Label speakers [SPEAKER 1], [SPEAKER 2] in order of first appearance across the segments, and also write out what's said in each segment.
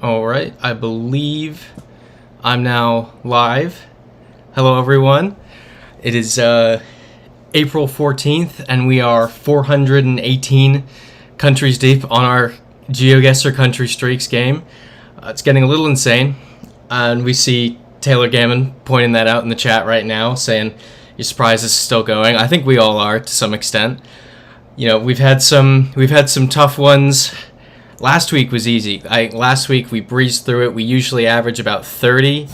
[SPEAKER 1] Alright, I believe I'm now live. Hello everyone. It is April 14th and we are 418 countries deep on our GeoGuessr Country Streaks game. It's getting a little insane, and we see Taylor Gammon pointing that out in the chat right now, saying you're surprised this is still going. I think we all are to some extent. You know, we've had some tough ones. Last week was easy. Last week we breezed through it. We usually average about 30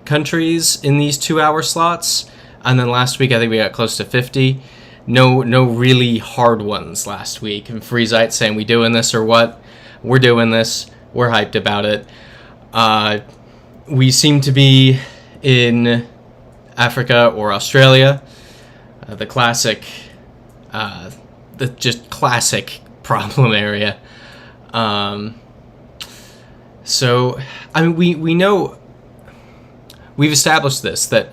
[SPEAKER 1] countries in these 2-hour slots, and then last week I think we got close to 50. No really hard ones last week. And Freezite saying, we doing this or what? We're doing this. We're hyped about it. We seem to be in Africa or Australia. The classic, the just classic problem area. So, I mean, we know, we've established this, that,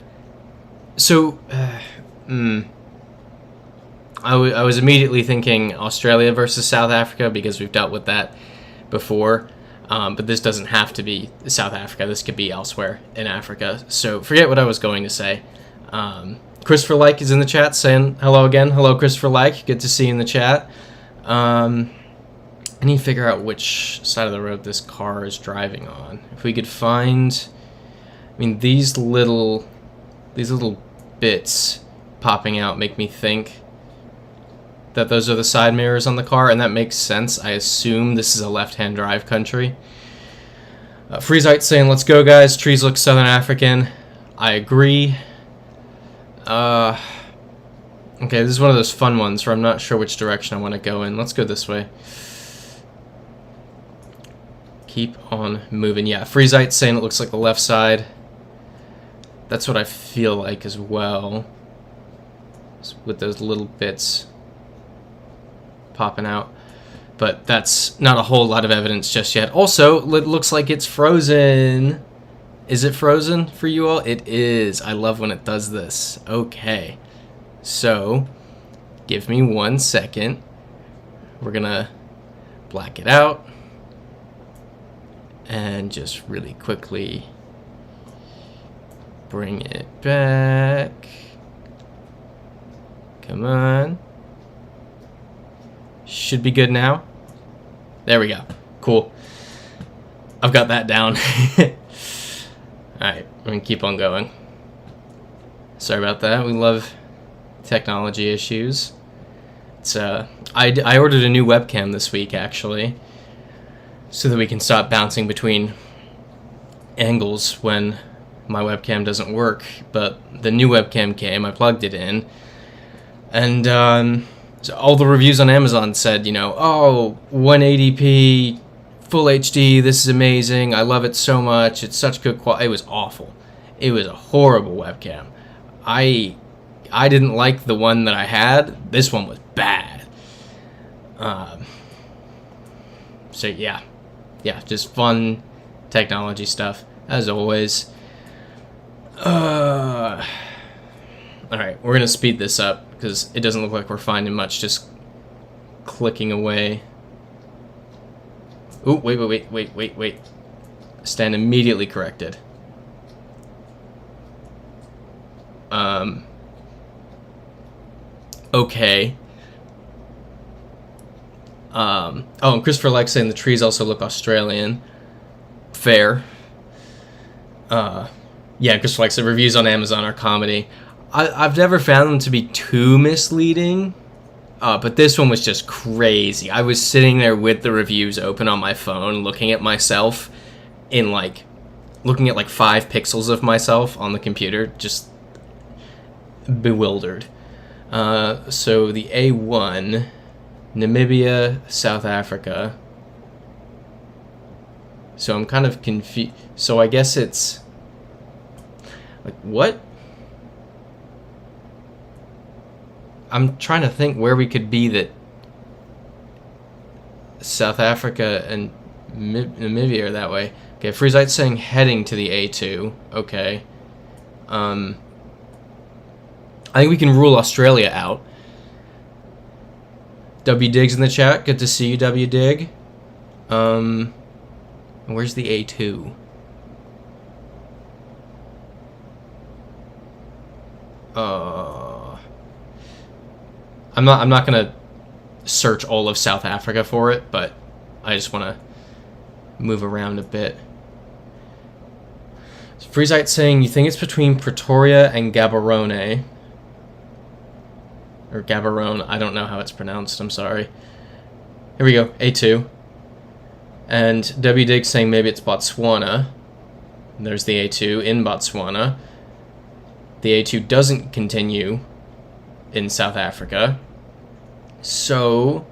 [SPEAKER 1] so, I was immediately thinking Australia versus South Africa because we've dealt with that before, but this doesn't have to be South Africa. This could be elsewhere in Africa. So forget what I was going to say. Christopher Like is in the chat saying hello again. Hello, Christopher Like. Good to see you in the chat. I need to figure out which side of the road this car is driving on. If we could find, I mean, these little bits popping out make me think that those are the side mirrors on the car, and that makes sense. I assume this is a left-hand drive country. Freezite saying, let's go, guys. Trees look Southern African. I agree. Okay, this is one of those fun ones where I'm not sure which direction I want to go in. Let's go this way. Keep on moving. Yeah, Freezite saying it looks like the left side. That's what I feel like as well, with those little bits popping out, but that's not a whole lot of evidence just yet. Also, it looks like it's frozen. Is it frozen for you all? It is. I love when it does this. Okay, so give me 1 second. We're gonna black it out and just really quickly bring it back. Come on. Should be good now. There we go. Cool. I've got that down. Alright, we're gonna keep on going. Sorry about that. We love technology issues. It's I ordered a new webcam this week, actually, so that we can stop bouncing between angles when my webcam doesn't work. But the new webcam came, I plugged it in, and so all the reviews on Amazon said, you know, oh, 180p, full HD, this is amazing, I love it so much, it's such good quality. It was awful. It was a horrible webcam. I didn't like the one that I had. This one was bad. So yeah, just fun technology stuff, as always. Alright, we're gonna speed this up, because it doesn't look like we're finding much just clicking away. Ooh, wait. Stand immediately corrected. Okay. Oh, and Christopher likes saying the trees also look Australian. Fair. Yeah, Christopher likes the reviews on Amazon are comedy. I've never found them to be too misleading, but this one was just crazy. I was sitting there with the reviews open on my phone, looking at myself in looking at 5 pixels of myself on the computer, just bewildered. So the A1, Namibia, South Africa. So I'm kind of confused. So I guess it's what? I'm trying to think where we could be that South Africa and Namibia are that way. Okay, Freezite's saying heading to the A2. Okay. I think we can rule Australia out. W Dig's in the chat. Good to see you, W Dig. Where's the A2? I'm not gonna search all of South Africa for it, but I just want to move around a bit. Freezite saying you think it's between Pretoria and Gaborone. Or Gaborone, I don't know how it's pronounced, I'm sorry. Here we go, A2. And W Dig saying maybe it's Botswana. And there's the A2 in Botswana. The A2 doesn't continue in South Africa. So,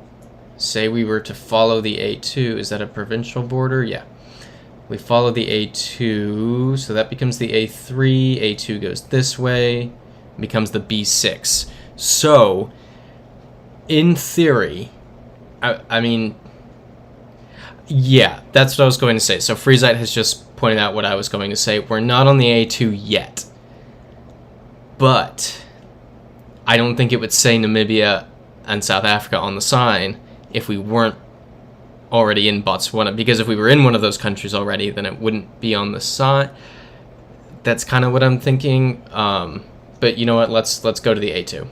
[SPEAKER 1] say we were to follow the A2, is that a provincial border? Yeah. We follow the A2, so that becomes the A3, A2 goes this way, becomes the B6. So, in theory, I mean, yeah, that's what I was going to say. So Freezite has just pointed out what I was going to say. We're not on the A2 yet. But I don't think it would say Namibia and South Africa on the sign if we weren't already in Botswana. Because if we were in one of those countries already, then it wouldn't be on the sign. That's kind of what I'm thinking. But you know what? Let's go to the A2.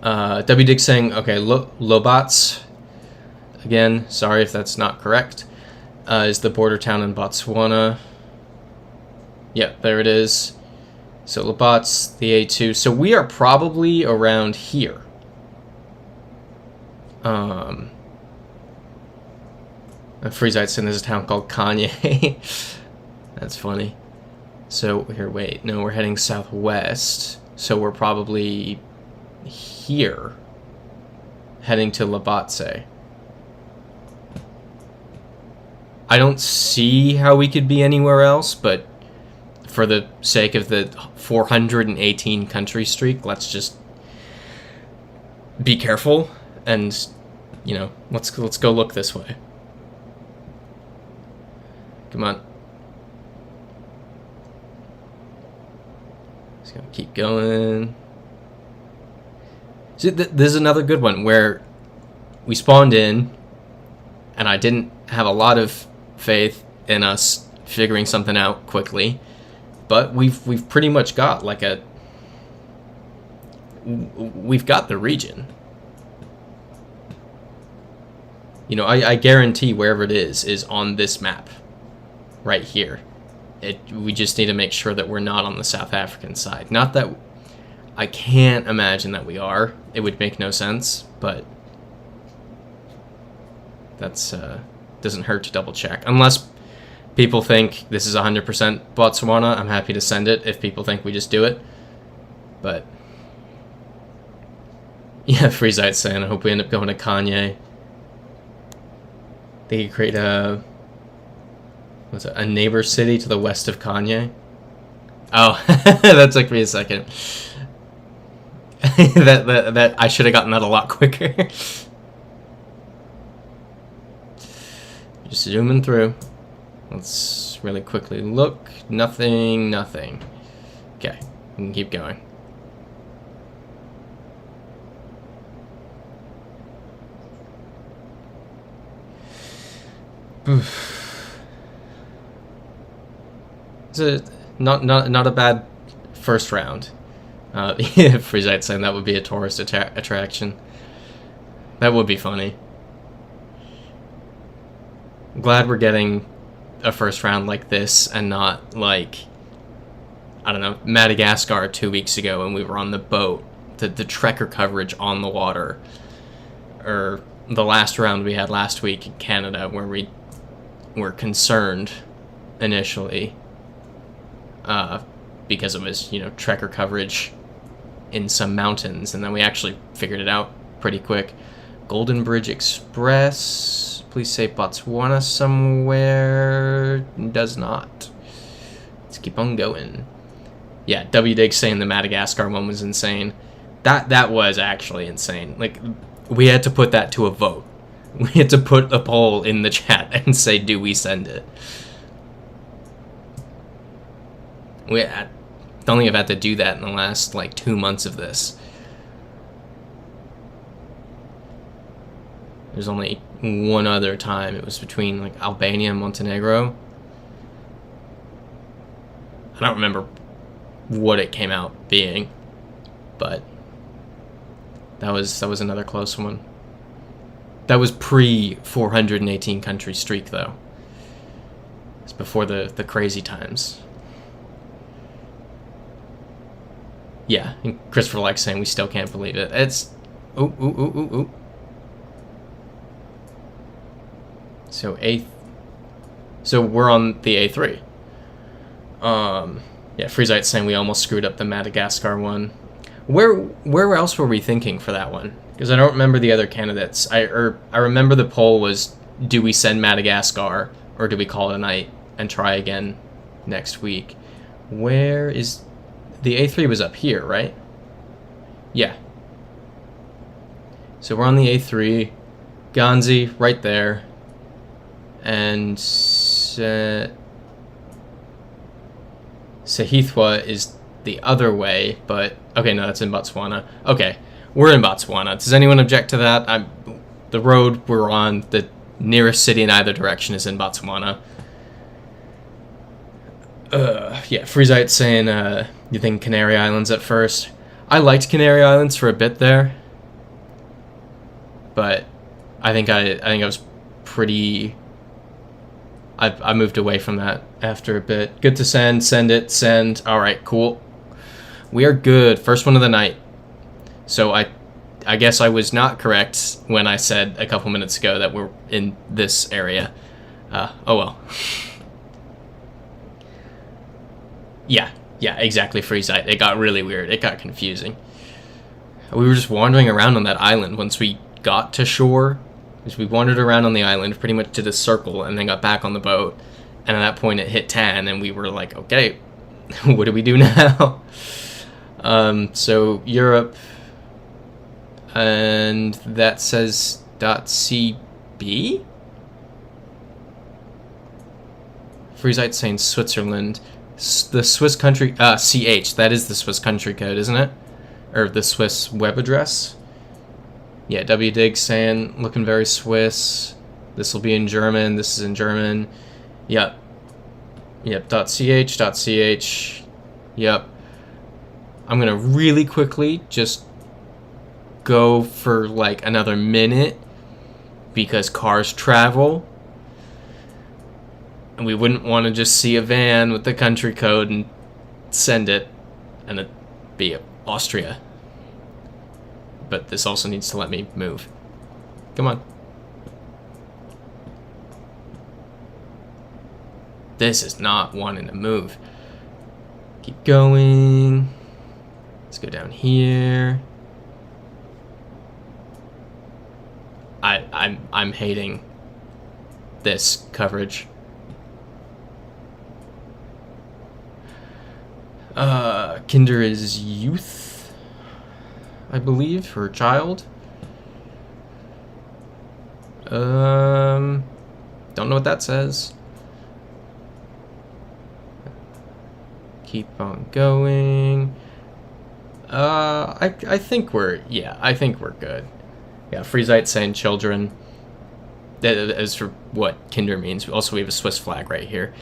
[SPEAKER 1] W Dig saying, okay, Lobats, again, sorry if that's not correct, is the border town in Botswana. Yeah, there it is. So Lobats, the A2. So we are probably around here. And Freezite's saying there's a town called Kanye. That's funny. So here, wait, no, we're heading southwest. So we're probably here, heading to Labatse. I don't see how we could be anywhere else, but for the sake of the 418 country streak, let's just be careful and, you know, let's go look this way. Come on. Just gonna keep going. See, this is another good one where we spawned in, and I didn't have a lot of faith in us figuring something out quickly, but we've pretty much got like we've got the region. You know, I guarantee wherever it is on this map, right here. We just need to make sure that we're not on the South African side. Not that I can't imagine that we are. It would make no sense, but that's doesn't hurt to double check. Unless people think this is 100% Botswana, I'm happy to send it if people think we just do it. But yeah, Freezite saying I hope we end up going to Kanye. They could create a neighbor city to the west of Kanye. Oh, that took me a second. that I should have gotten that a lot quicker. Just zooming through. Let's really quickly look. Nothing. Okay, we can keep going. It's not a bad first round. Freezite saying that would be a tourist attraction. That would be funny. I'm glad we're getting a first round like this and not like, I don't know, Madagascar 2 weeks ago when we were on the boat, the trekker coverage on the water, or the last round we had last week in Canada where we were concerned initially because it was, you know, trekker coverage in some mountains, and then we actually figured it out pretty quick. Golden Bridge Express, please say Botswana somewhere. Does not. Let's keep on going. Yeah, W Dig saying the Madagascar one was insane. That was actually insane. Like, we had to put that to a vote. We had to put a poll in the chat and say, do we send it? I don't think I've had to do that in the last, like, 2 months of this. There's only one other time. It was between like Albania and Montenegro. I don't remember what it came out being, but that was another close one. That was pre 418 country streak though. It's before the crazy times. Yeah, and Christopher likes saying we still can't believe it. It's ooh. So we're on the A3. Yeah, Freezite's saying we almost screwed up the Madagascar one. Where else were we thinking for that one? Because I don't remember the other candidates. I remember the poll was, do we send Madagascar or do we call it a night and try again next week? Where is the A3 was up here, right? Yeah. So we're on the A3. Ganzi right there. And Sehithwa is the other way, but okay, no, that's in Botswana. Okay, we're in Botswana. Does anyone object to that? The road we're on, the nearest city in either direction is in Botswana. Yeah, Freezite's saying you think Canary Islands at first. I liked Canary Islands for a bit there, but I think I was pretty. I moved away from that after a bit. Good to send it, send. All right, cool. We are good. First one of the night. So I guess I was not correct when I said a couple minutes ago that we're in this area. Oh well. Yeah, exactly, Freezite. It got really weird. It got confusing. We were just wandering around on that island once we got to shore. Because we wandered around on the island, pretty much did a circle, and then got back on the boat. And at that point, it hit 10, and we were like, okay, what do we do now? So Europe, and that says .cb? Freezite saying Switzerland. The Swiss country, CH, that is the Swiss country code, isn't it? Or the Swiss web address? Yeah, WDig saying, looking very Swiss. This will be in German. This is in German. Yep. .ch. Yep. I'm going to really quickly just go for like another minute because cars travel. And we wouldn't want to just see a van with the country code and send it and it'd be Austria. But this also needs to let me move. Come on. This is not wanting to move. Keep going. Let's go down here. I'm hating this coverage. Kinder is youth, I believe, or child. Don't know what that says. Keep on going. I think we're good. Yeah, Freezite saying children. As for what kinder means. Also, we have a Swiss flag right here.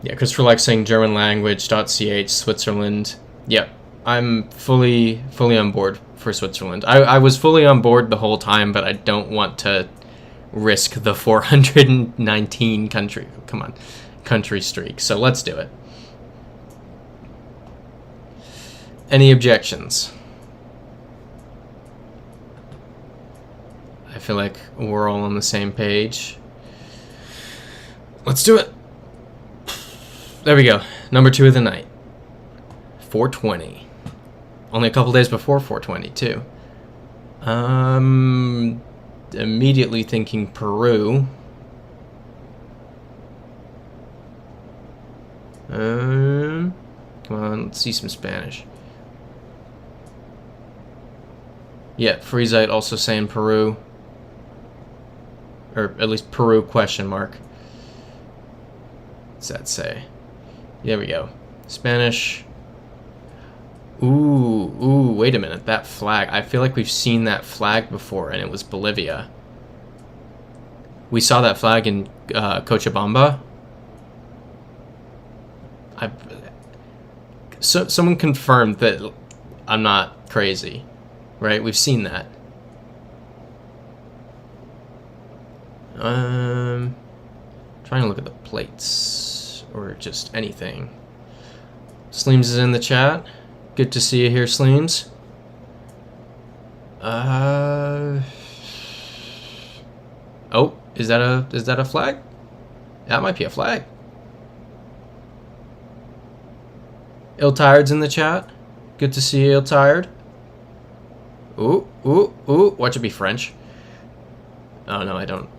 [SPEAKER 1] Yeah, Christopher likes saying German language, .ch, Switzerland. Yep, I'm fully on board for Switzerland. I was fully on board the whole time, but I don't want to risk the 419 country streak. So let's do it. Any objections? I feel like we're all on the same page. Let's do it. There we go. Number 2 of the night. 420. Only a couple days before 420 too. Immediately thinking Peru. Come on, let's see some Spanish. Yeah, Freezite also saying Peru. Or at least Peru question mark. What's that say? There we go. Spanish. Ooh. ooh, wait a minute. That flag. I feel like we've seen that flag before, and it was Bolivia. We saw that flag in Cochabamba. So someone confirmed that I'm not crazy, right? We've seen that. Trying to look at the plates or just anything. Sleems is in the chat. Good to see you here, Sleems. Oh, is that a flag? That might be a flag. Ill-Tired's in the chat. Good to see you, Ill-Tired. Ooh, ooh, ooh. Watch it be French. Oh, no, I don't.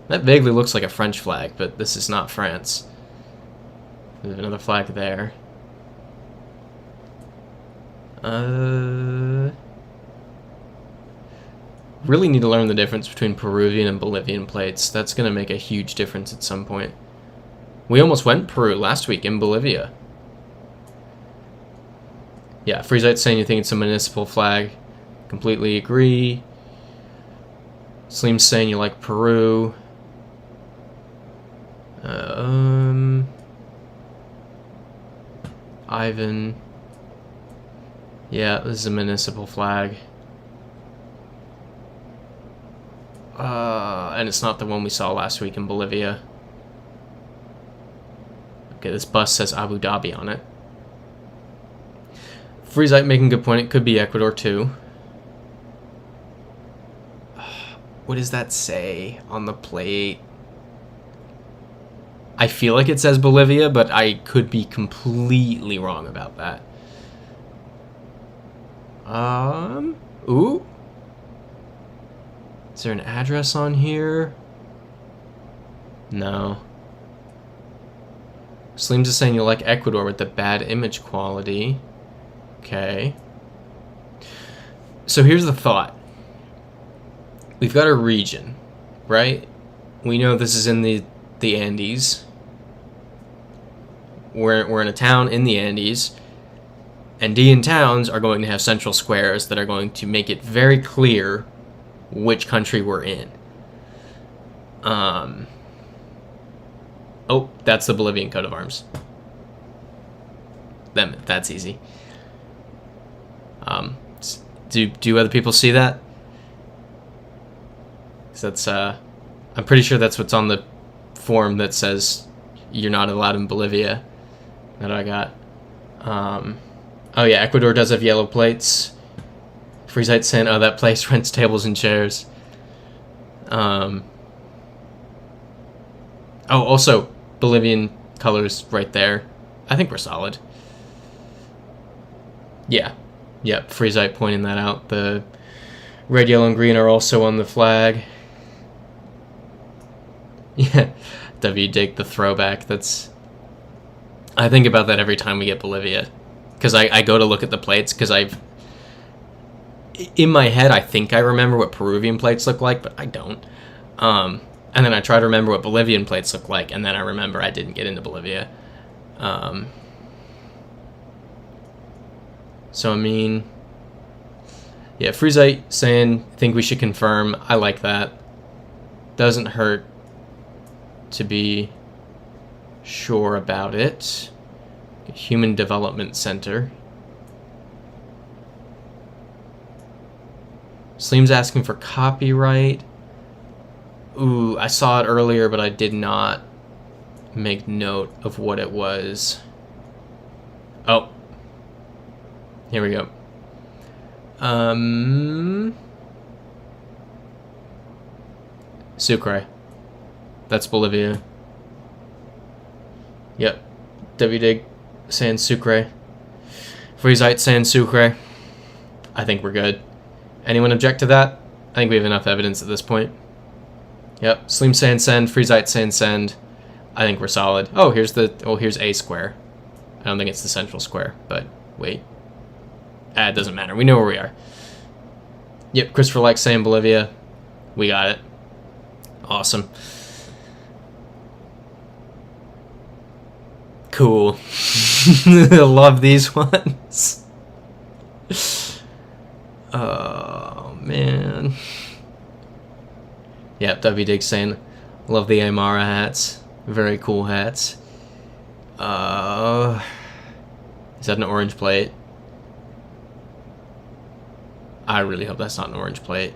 [SPEAKER 1] That vaguely looks like a French flag, but this is not France. There's another flag there. Really need to learn the difference between Peruvian and Bolivian plates. That's going to make a huge difference at some point. We almost went Peru last week in Bolivia. Yeah, Freezite saying you think it's a municipal flag. Completely agree. Sleem's saying you like Peru. Ivan. Yeah, this is a municipal flag. And it's not the one we saw last week in Bolivia. Okay, this bus says Abu Dhabi on it. Freezite making a good point. It could be Ecuador too. What does that say on the plate? I feel like it says Bolivia, but I could be completely wrong about that. Ooh. Is there an address on here? No. Sleems is saying you like Ecuador with the bad image quality. Okay. So here's the thought. We've got a region, right? We know this is in the Andes. We're in a town in the Andes. Andean towns are going to have central squares that are going to make it very clear which country we're in. Oh, that's the Bolivian coat of arms. That's easy. Do other people see that? 'Cause that's I'm pretty sure that's what's on the form that says you're not allowed in Bolivia that I got. Oh yeah, Ecuador does have yellow plates. Freezite saying, oh, that place rents tables and chairs. Oh, also Bolivian colors right there. I think we're solid. Yeah. Yep, Freezite pointing that out. The red, yellow, and green are also on the flag. Yeah, W dig the throwback. I think about that every time we get Bolivia. Because I go to look at the plates, because in my head, I think I remember what Peruvian plates look like, but I don't. And then I try to remember what Bolivian plates look like, and then I remember I didn't get into Bolivia. So, I mean, yeah, Freezite saying, think we should confirm. I like that. Doesn't hurt to be sure about it. Human Development Center. Sleem's asking for copyright. Ooh, I saw it earlier, but I did not make note of what it was. Oh. Here we go. Sucre. That's Bolivia. Yep. WDig saying Sucre. Freezite saying Sucre. I think we're good. Anyone object to that? I think we have enough evidence at this point. Yep. Sleem saying send. Freezite saying send. I think we're solid. Oh, here's A square. I don't think it's the central square, but wait. It doesn't matter. We know where we are. Yep, Christopher likes saying Bolivia. We got it. Awesome. Cool. Love these ones. Oh, man. Yeah, W Dig saying, love the Aymara hats. Very cool hats. Is that an orange plate? I really hope that's not an orange plate.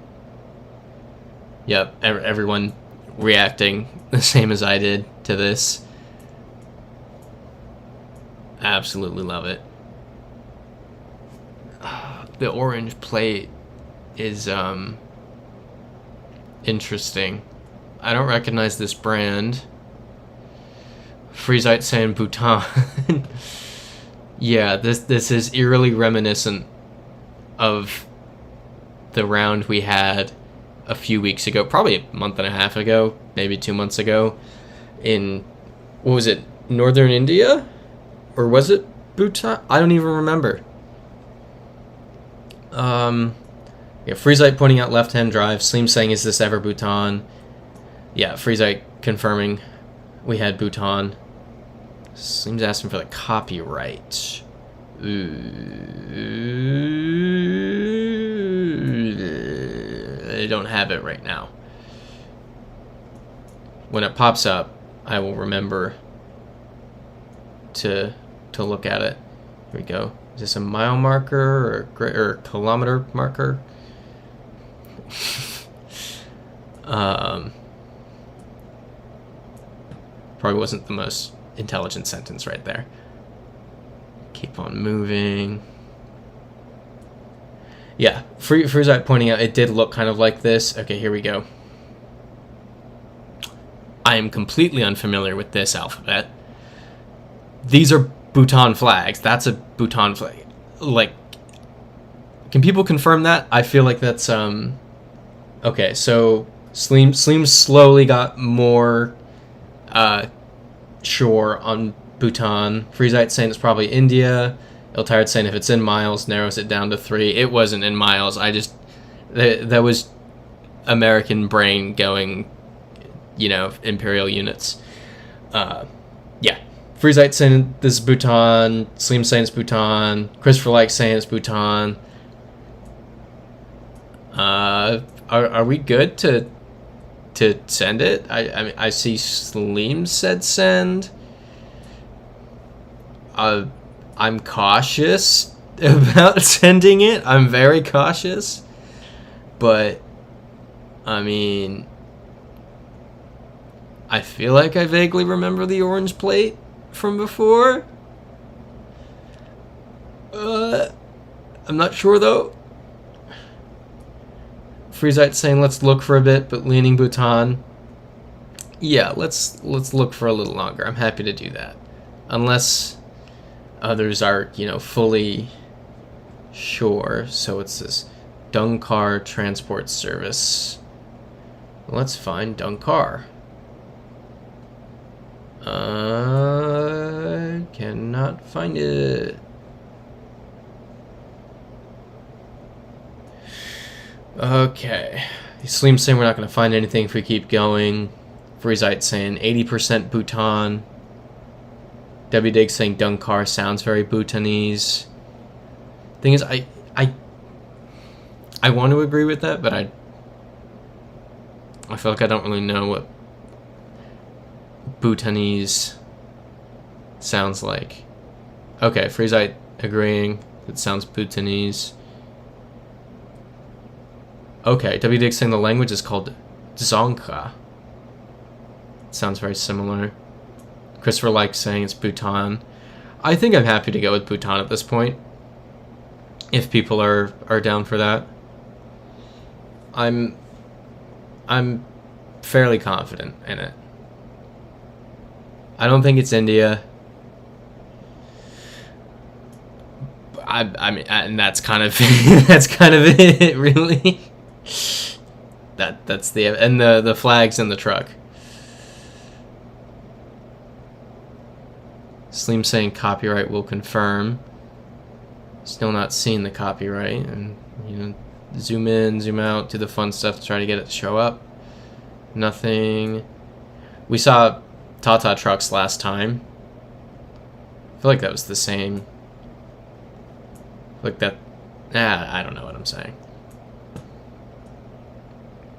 [SPEAKER 1] Yep, everyone reacting the same as I did to this. Absolutely love it. The orange plate is interesting. I don't recognize this brand. Freezite saying Bhutan. Yeah, this is eerily reminiscent of the round we had a few weeks ago, probably a month and a half ago, maybe 2 months ago, in, what was it, northern India? Or was it Bhutan? I don't even remember. Yeah, Freezite pointing out left-hand drive. Sleem saying, is this ever Bhutan? Yeah, Freezite confirming we had Bhutan. Sleem's asking for the copyright. I don't have it right now. When it pops up, I will remember to look at it. Here we go. Is this a mile marker or kilometer marker? Probably wasn't the most intelligent sentence right there. Keep on moving. Yeah, Freezite pointing out it did look kind of like this. Okay, here we go. I am completely unfamiliar with this alphabet. These are Bhutan flags. That's a Bhutan flag. Like, can people confirm that? I feel like that's okay, so Sleem slowly got more sure on Bhutan. Freezite saying it's probably India. Iltired saying if it's in miles, narrows it down to 3. It wasn't in miles. I just that was American brain going, you know, imperial units. Yeah. Freezite saying this is Bhutan. Sleem saying it's Bhutan. Christopher Like saying it's Bhutan. Are we good to send it? I mean, I see Sleem said send. I'm cautious about sending it. I'm very cautious. But, I mean, I feel like I vaguely remember the orange plate from before. I'm not sure, though. Freezite saying let's look for a bit, but leaning Bhutan. Yeah, let's look for a little longer. I'm happy to do that. Unless others are, you know, fully sure. So it's this Dunkar Transport Service. Let's find Dunkar. Cannot find it. Okay. Sleem saying we're not going to find anything if we keep going. Freezite saying 80% Bhutan. W Dig saying Dunkar sounds very Bhutanese. Thing is, I want to agree with that, but I feel like I don't really know what Bhutanese sounds like. Okay, Freezite agreeing. It sounds Bhutanese. Okay, W Dig saying the language is called Dzongkha. Sounds very similar. Christopher Like saying it's Bhutan. I think I'm happy to go with Bhutan at this point. If people are down for that. I'm fairly confident in it. I don't think it's India. I mean, and that's kind of that's kind of it, really. That's the flags in the truck. Sleem saying copyright will confirm. Still not seeing the copyright, and you know, zoom in, zoom out, do the fun stuff to try to get it to show up. Nothing. We saw Tata trucks last time. I feel like that was the same. Like that. I don't know what I'm saying.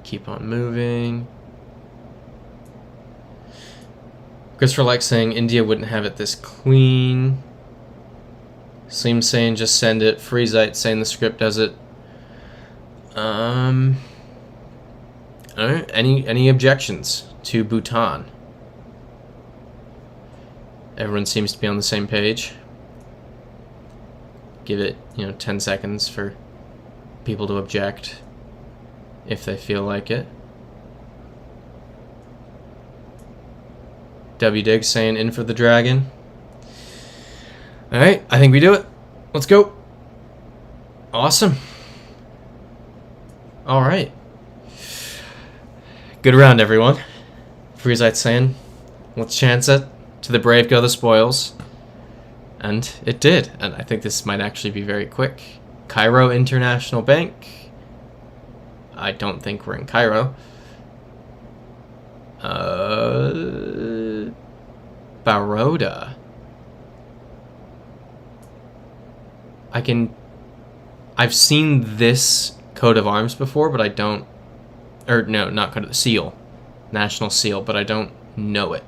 [SPEAKER 1] Keep on moving. Christopher likes saying India wouldn't have it this clean. Slim saying just send it. Freezite saying the script does it. Alright. Any objections to Bhutan? Everyone seems to be on the same page. Give it, 10 seconds for people to object if they feel like it. W Dig saying in for the dragon. Alright, I think we do it. Let's go. Awesome. Alright. Good round, everyone. Freezite saying, let's chance it. To the brave go the spoils. And it did. And I think this might actually be very quick. Cairo International Bank. I don't think we're in Cairo. Baroda. I've seen this coat of arms before, but I don't, or no, not coat of, seal. National seal, but I don't know it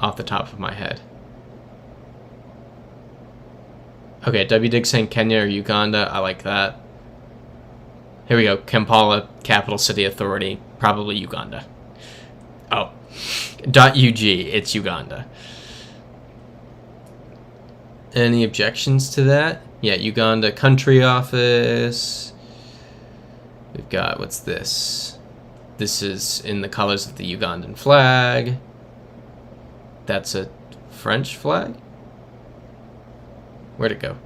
[SPEAKER 1] off the top of my head. Okay, W Dig saying Kenya or Uganda. I like that. Here we go. Kampala, Capital City Authority. Probably Uganda. Oh. .ug. It's Uganda. Any objections to that? Yeah, Uganda Country Office. We've got, what's this? This is in the colors of the Ugandan flag. That's a French flag? Where'd it go?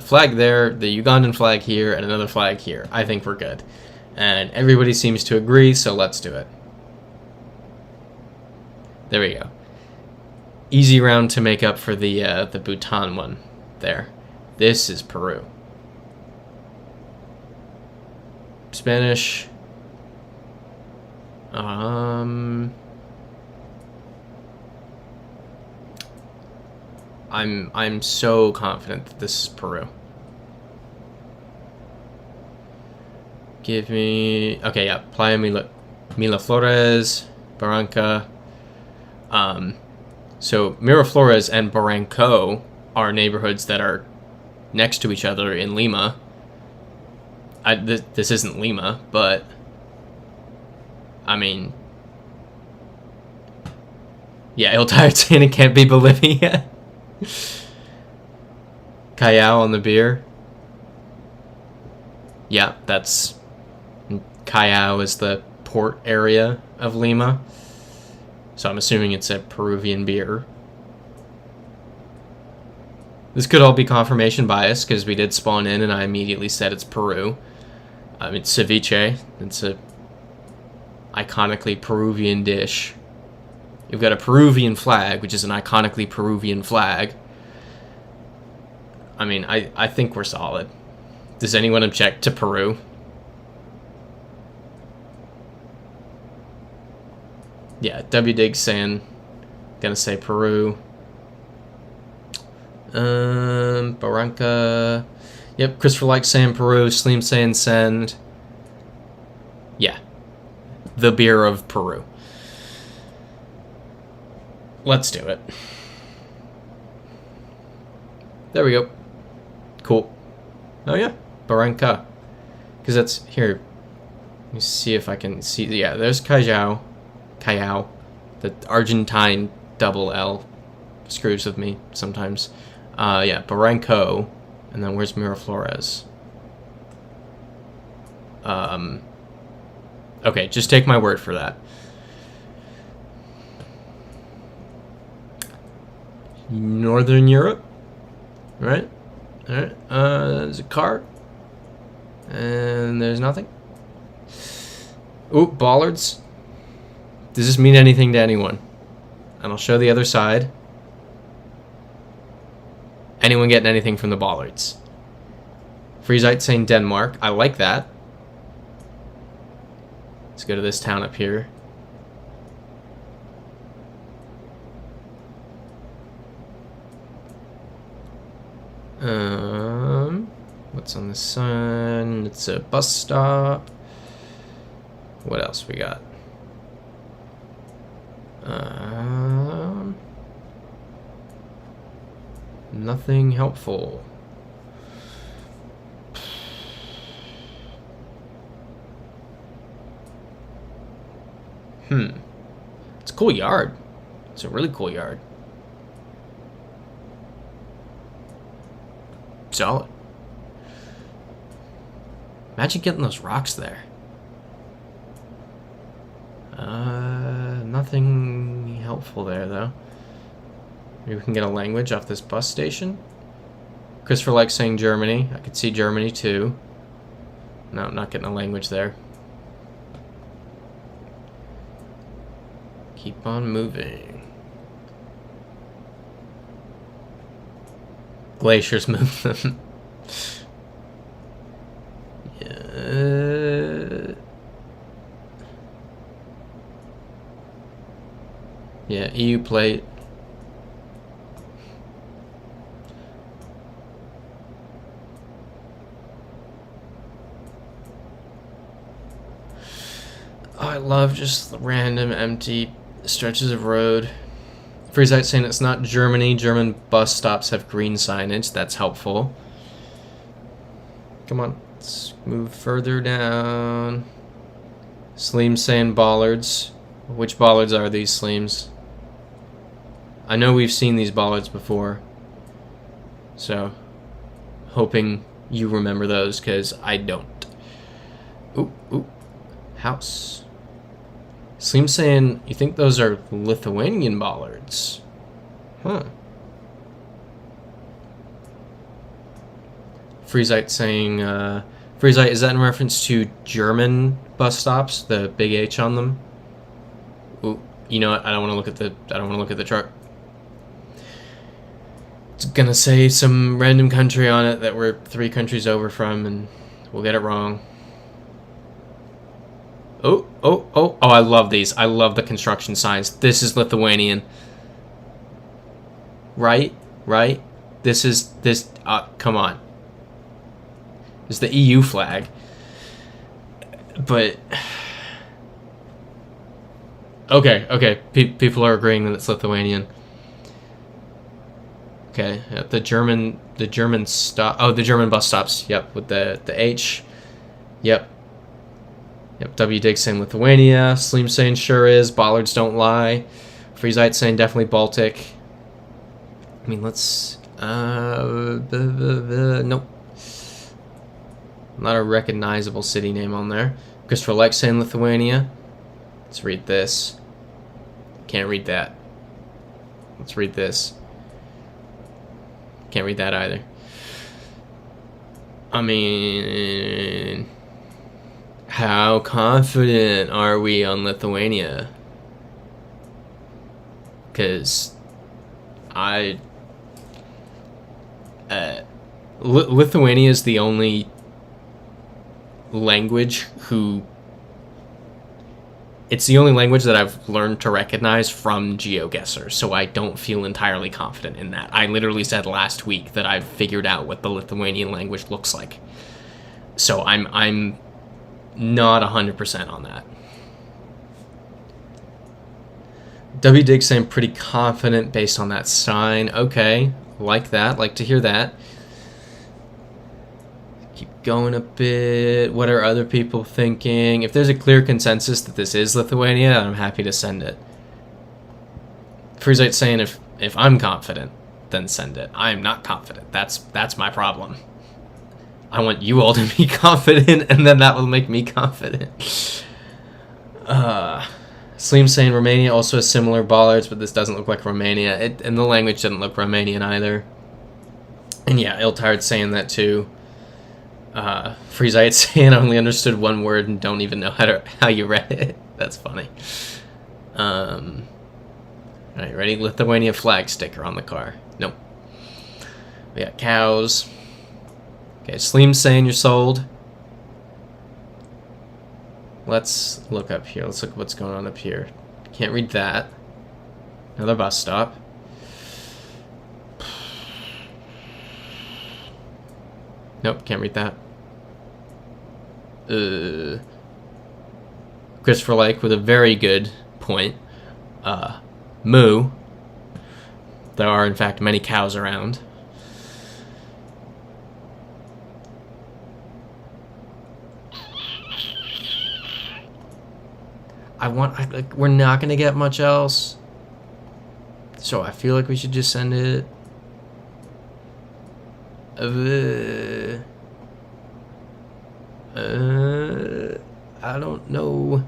[SPEAKER 1] Flag there, the Ugandan flag here, and another flag here. I think we're good. And everybody seems to agree, so let's do it. There we go. Easy round to make up for the Bhutan one there. This is Peru. Spanish. I'm so confident that this is Peru. Give me... Okay, yeah. Playa Miraflores, Barranca. So Miraflores and Barranco are neighborhoods that are next to each other in Lima. This isn't Lima, but... I mean... Yeah, Il Tired saying it can't be Bolivia. Callao on the beer. Yeah, that's... Callao is the port area of Lima. So I'm assuming it's a Peruvian beer. This could all be confirmation bias, because we did spawn in and I immediately said it's Peru. It's ceviche. It's a iconically Peruvian dish. You've got a Peruvian flag, which is an iconically Peruvian flag. I mean, I think we're solid. Does anyone object to Peru? Yeah, W Dig saying, gonna say Peru. Barranca. Yep, Christopher likes saying Peru. Slim saying send. Yeah, the beer of Peru. Let's do it. There we go. Cool. Oh yeah, Barranca. Because that's here. Let me see if I can see. Yeah, there's Callao. The Argentine double L screws with me sometimes. Yeah, Barranco. And then where's Miraflores? Okay, just take my word for that. Northern Europe. Right? Alright. There's a car. And there's nothing. Ooh, bollards. Does this mean anything to anyone? And I'll show the other side. Anyone getting anything from the bollards? Freezite saying Denmark. I like that. Let's go to this town up here. What's on the sign? It's a bus stop. What else we got? Nothing helpful. It's a cool yard. It's a really cool yard. Solid. Imagine getting those rocks there. Nothing helpful there, though. Maybe we can get a language off this bus station. Christopher likes saying Germany. I could see Germany, too. No, I'm not getting a language there. Keep on moving. Glaciers move them. Yeah, EU plate. Oh, I love just the random empty stretches of road. Freezite saying it's not Germany. German bus stops have green signage. That's helpful. Come on, let's move further down. Sleem saying bollards. Which bollards are these, Sleems? I know we've seen these bollards before. So, hoping you remember those, because I don't. Ooh. House. Sleem saying, you think those are Lithuanian bollards? Huh. Freezite saying, Freezite, is that in reference to German bus stops? The big H on them? Ooh, you know what? I don't want to look at the truck. It's gonna say some random country on it that we're 3 countries over from, and we'll get it wrong. Oh, I love these. I love the construction signs. This is Lithuanian. Right? This, come on. It's the EU flag. But, okay. People are agreeing that it's Lithuanian. Okay, the German stop. Oh, the German bus stops. Yep, with the H. Yep, W Dig saying Lithuania. Sleem saying sure is. Bollards don't lie. Freezite saying definitely Baltic. I mean, let's... nope. Not a recognizable city name on there. Christopher Lex saying Lithuania. Let's read this. Can't read that. Let's read this. Can't read that either. I mean... How confident are we on Lithuania? Because Lithuania is the only language it's the only language that I've learned to recognize from GeoGuessr, so I don't feel entirely confident in that. I literally said last week that I've figured out what the Lithuanian language looks like. So I'm not 100% on that. W Dig saying pretty confident based on that sign. Okay, like that. Like to hear that. Keep going a bit. What are other people thinking? If there's a clear consensus that this is Lithuania, I'm happy to send it. Freezite saying if I'm confident, then send it. I'm not confident. That's my problem. I want you all to be confident, and then that will make me confident. Sleem saying Romania also has similar bollards, but this doesn't look like Romania. And the language didn't look Romanian either. And yeah, Iltired saying that too. Freezite saying I only understood one word and don't even know how you read it. That's funny. Alright, ready? Lithuania flag sticker on the car. Nope. We got cows. Okay, Sleem's saying you're sold. Let's look up here. Let's look at what's going on up here. Can't read that. Another bus stop. Nope, can't read that. Christopher Lake with a very good point. Moo. There are, in fact, many cows around. We're not gonna get much else. So I feel like we should just send it. I don't know.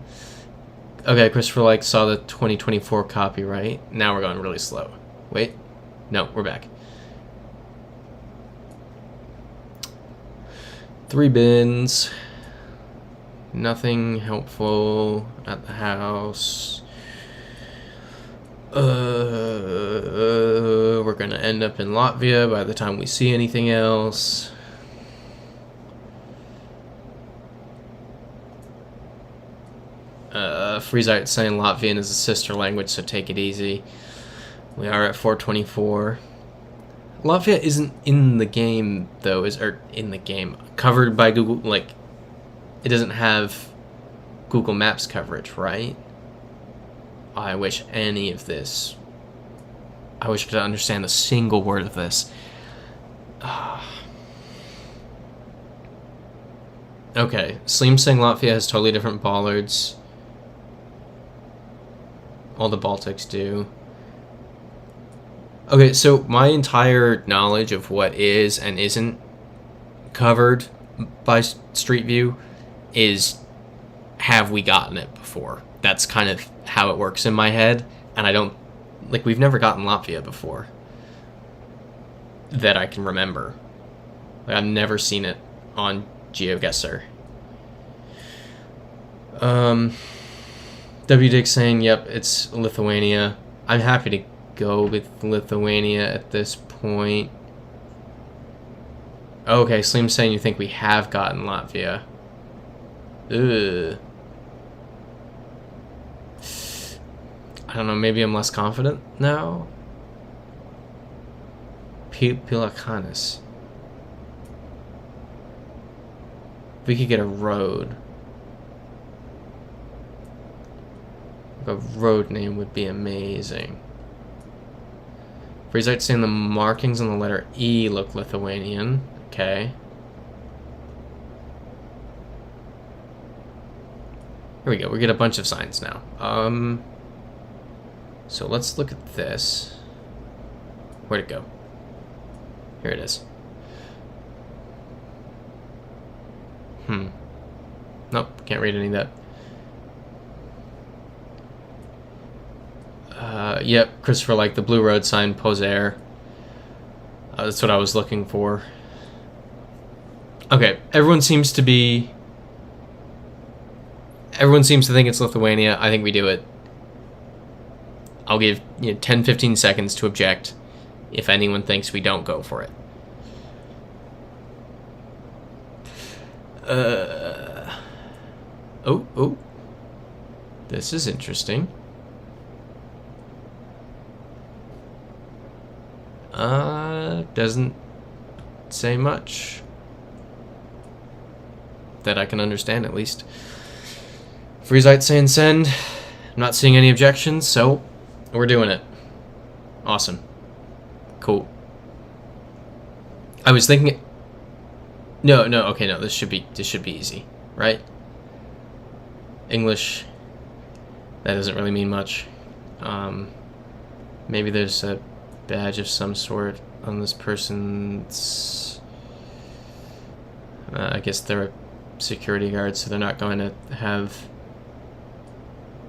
[SPEAKER 1] Okay, Christopher Lake saw the 2024 copyright. Now we're going really slow. Wait. No, we're back. 3 bins. Nothing helpful at the house. We're gonna end up in Latvia by the time we see anything else. Freezite saying Latvian is a sister language, so take it easy. We are at 424. Latvia isn't in the game though, covered by Google, like it doesn't have Google Maps coverage, right? I wish any of this. I wish I could understand a single word of this. Okay, Sleem saying Latvia has totally different bollards. All the Baltics do. Okay, so my entire knowledge of what is and isn't covered by Street View is, have we gotten it before? That's kind of how it works in my head, and I don't, like, we've never gotten Latvia before that I can remember. Like, I've never seen it on GeoGuessr. W Dick saying, yep, it's Lithuania. I'm happy to go with Lithuania at this point. Okay, Sleem saying you think we have gotten Latvia. Ugh. I don't know, maybe I'm less confident now? Pilakanis. We could get a road. A road name would be amazing. Freezite saying the markings on the letter E look Lithuanian. Okay. Here we go. We get a bunch of signs now. So let's look at this. Where'd it go? Here it is. Nope, can't read any of that. Yep, Christopher, like the blue road sign, Poser. That's what I was looking for. Okay, everyone seems to think it's Lithuania. I think we do it. I'll give 10-15 seconds to object if anyone thinks we don't go for it. Oh. This is interesting. Doesn't say much that I can understand, at least. Freezite saying send. I'm not seeing any objections, so we're doing it. Awesome. Cool. I was thinking. No. Okay, no. This should be easy, right? English. That doesn't really mean much. Maybe there's a badge of some sort on this person's. I guess they're a security guard, so they're not going to have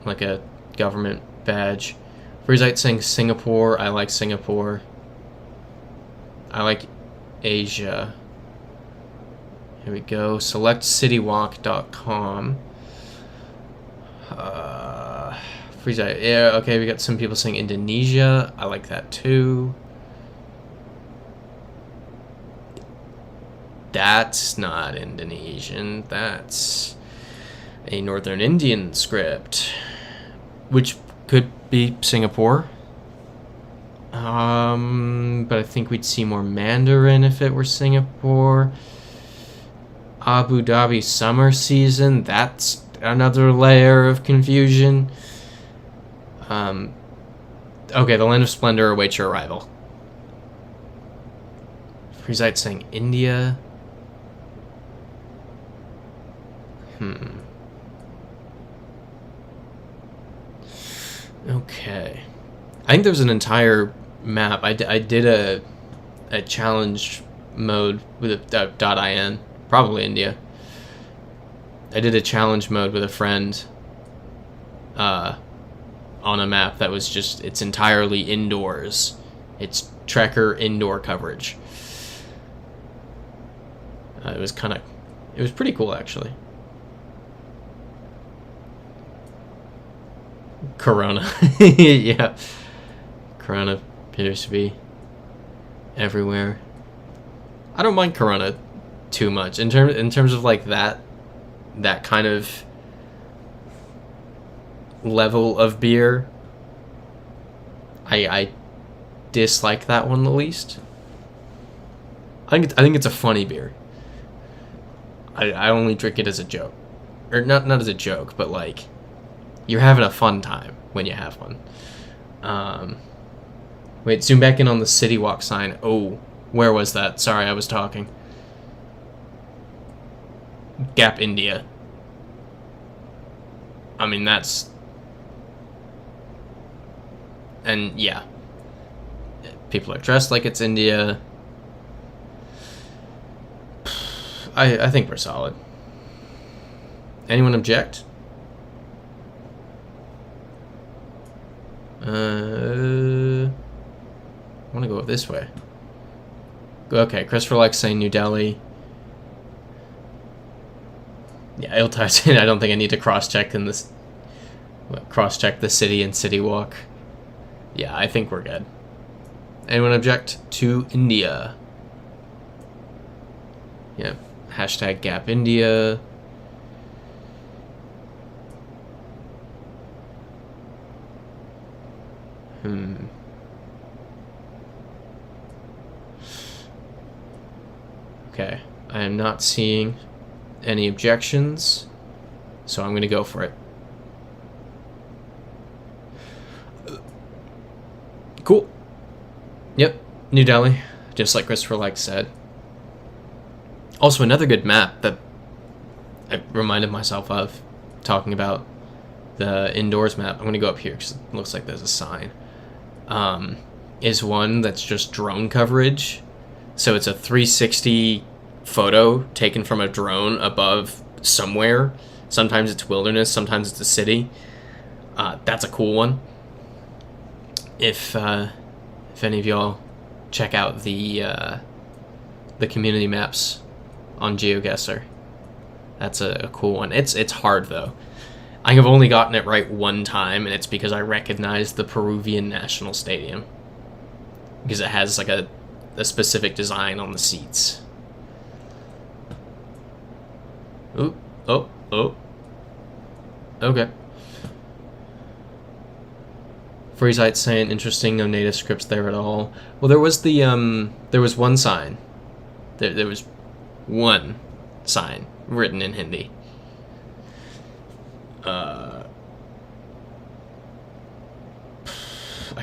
[SPEAKER 1] like a government badge. Freezite saying Singapore. I like Singapore. I like Asia. Here we go. Select citywalk.com. Freezite. Yeah, okay, we got some people saying Indonesia. I like that too. That's not Indonesian. That's a Northern Indian script, which could be Singapore. But I think we'd see more Mandarin if it were Singapore. Abu Dhabi summer season. That's another layer of confusion. Okay, the Land of Splendor awaits your arrival. Freezite saying India. Okay. I think there's an entire map. I did a challenge mode with a .in. Probably India. I did a challenge mode with a friend on a map that was just, it's entirely indoors. It's Trekker indoor coverage. It was pretty cool, actually. Corona. Yeah. Corona appears to be everywhere. I don't mind Corona too much in terms of like that kind of level of beer. I dislike that one the least. I think it's a funny beer. I only drink it as a joke, or not as a joke, but like you're having a fun time when you have one. Wait, zoom back in on the City Walk sign. Oh, where was that? Sorry, I was talking. Gap, India. I mean, that's... And, yeah. People are dressed like it's India. I think we're solid. Anyone object? I want to go this way. Okay, Christopher likes saying New Delhi. Yeah, Iltai in. I don't think I need to cross-check in this. Cross-check the city and City Walk. Yeah, I think we're good. Anyone object to India? Yeah. Hashtag Gap India. Okay. I am not seeing any objections, so I'm going to go for it. Cool. Yep. New Delhi, just like Christopher like said. Also, another good map that I reminded myself of talking about the indoors map. I'm going to go up here because it looks like there's a sign. Is one that's just drone coverage. So it's a 360 photo taken from a drone above somewhere. Sometimes it's wilderness, sometimes it's a city. That's a cool one. If any of y'all check out the community maps on GeoGuessr, that's a cool one. It's hard though. I have only gotten it right one time, and it's because I recognized the Peruvian National Stadium because it has like a specific design on the seats. Ooh, oh. Okay. Freezite saying interesting, no native scripts there at all. Well, there was there was one sign. There was one sign written in Hindi. I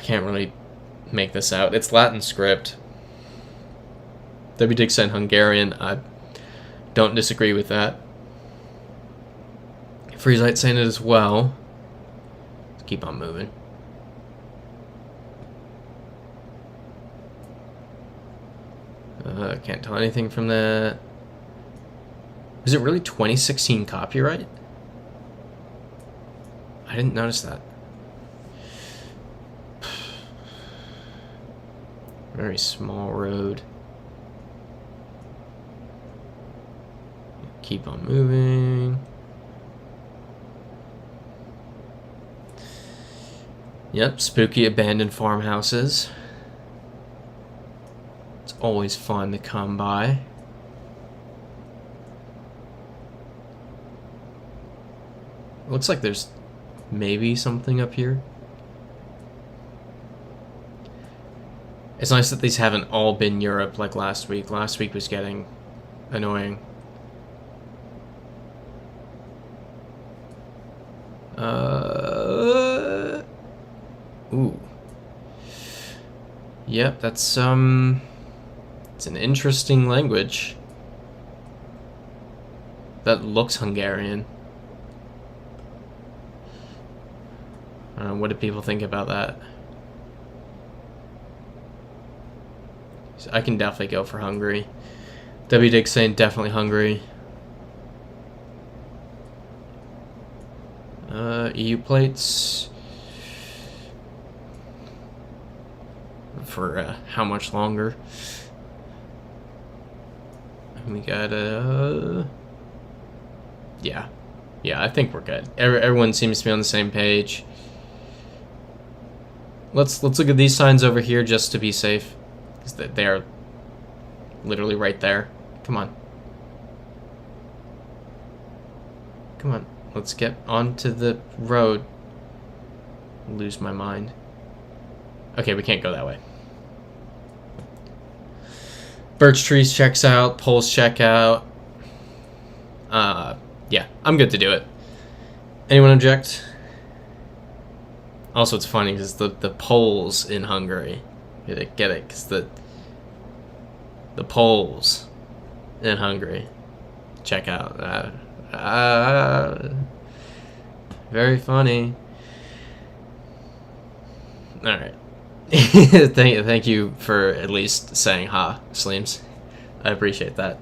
[SPEAKER 1] can't really make this out. It's Latin script. W. saying Hungarian. I don't disagree with that. Freezite saying it as well. Let's keep on moving. Can't tell anything from that. Is it really 2016 copyright? I didn't notice that. Very small road. Keep on moving. Yep, spooky abandoned farmhouses. It's always fun to come by. Looks like there's maybe something up here. It's nice that these haven't all been Europe like last week. Last week was getting annoying. Ooh. Yep, that's it's an interesting language. That looks Hungarian. I don't know, what do people think about that? So I can definitely go for Hungary. W Dick saying definitely Hungary. EU plates. For how much longer? We got yeah, I think we're good. Everyone seems to be on the same page. Let's look at these signs over here just to be safe, because they're literally right there. Come on, come on. Let's get onto the road. Lose my mind. Okay, we can't go that way. Birch trees checks out. Poles check out. Yeah, I'm good to do it. Anyone object? Also, it's funny because the Poles in Hungary. Get it? Because the Poles in Hungary check out. Very funny. All right. Thank you for at least saying ha, Sleems. I appreciate that.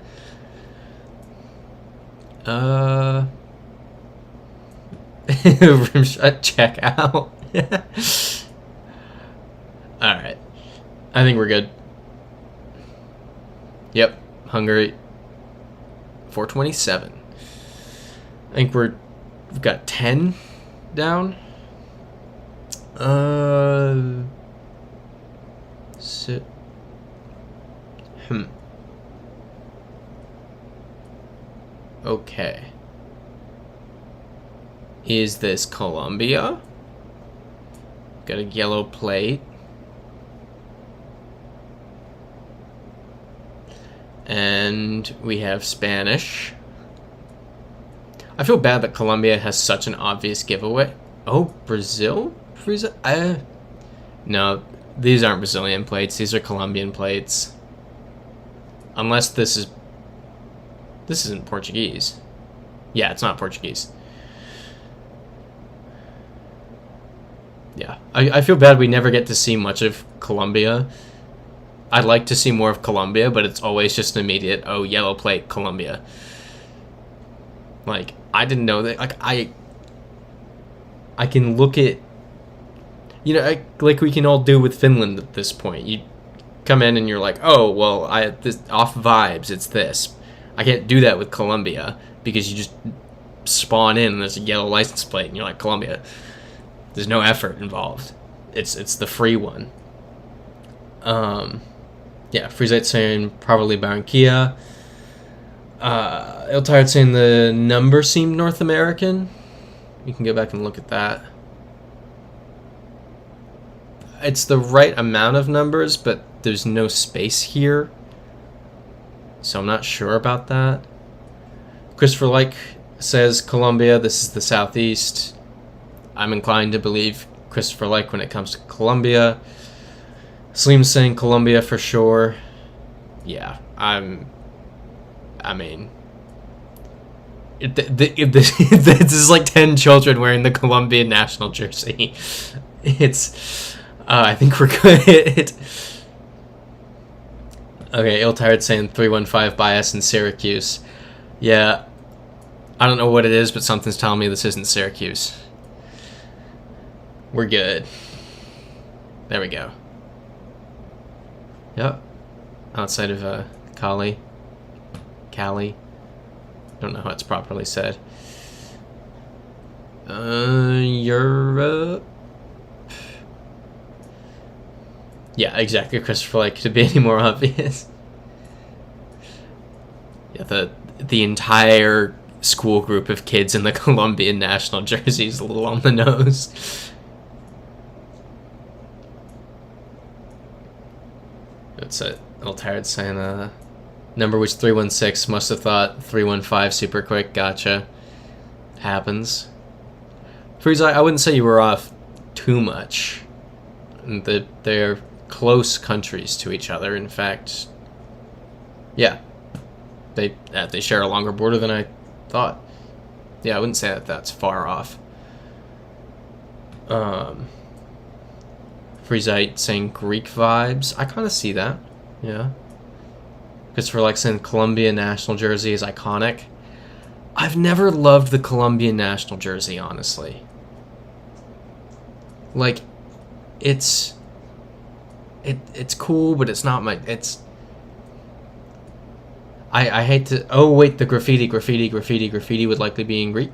[SPEAKER 1] Rimshot check out. Alright. I think we're good. Yep. Hungary. 427. I think we've got 10 down. Sit. Okay. Is this Colombia? Got a yellow plate. And we have Spanish. I feel bad that Colombia has such an obvious giveaway. Oh, Brazil? No, these aren't Brazilian plates. These are Colombian plates. Unless this isn't Portuguese. Yeah, it's not Portuguese. Yeah, I feel bad we never get to see much of Colombia. I'd like to see more of Colombia, but it's always just an immediate, oh, yellow plate, Colombia. Like, I didn't know that. Like, I can look at, you know, like we can all do with Finland at this point. You come in and you're like, oh, well, this off vibes, it's this. I can't do that with Colombia because you just spawn in and there's a yellow license plate and you're like, Colombia. There's no effort involved. It's the free one. Yeah, Freezite saying probably Barranquilla. Il Tired saying the number seemed North American. You can go back and look at that. It's the right amount of numbers, but there's no space here. So I'm not sure about that. Christopher Like says Colombia, this is the southeast. I'm inclined to believe Christopher Like when it comes to Colombia. Sleem's saying Colombia for sure. Yeah, I mean, this is like 10 children wearing the Colombian national jersey. It's, I think we're good. Okay, Il Tired saying 315 bias in Syracuse. Yeah, I don't know what it is, but something's telling me this isn't Syracuse. We're good. There we go. Yep. Outside of Cali. I don't know how it's properly said. Europe. Yeah, exactly, Christopher. Like, could it be any more obvious? Yeah, the entire school group of kids in the Colombian national jersey is a little on the nose. That's it. Il Tired saying number was 316. Must have thought 315 super quick. Gotcha. Happens. Frieza, I wouldn't say you were off too much. They're close countries to each other. In fact, yeah, they share a longer border than I thought. Yeah, I wouldn't say that that's far off. Frieza saying Greek vibes. I kind of see that. Yeah. Christopher like saying Colombia national jersey is iconic. I've never loved the Colombian national jersey, honestly. Like, it's cool, but it's not my... I hate to... Oh, wait, the graffiti would likely be in Greek.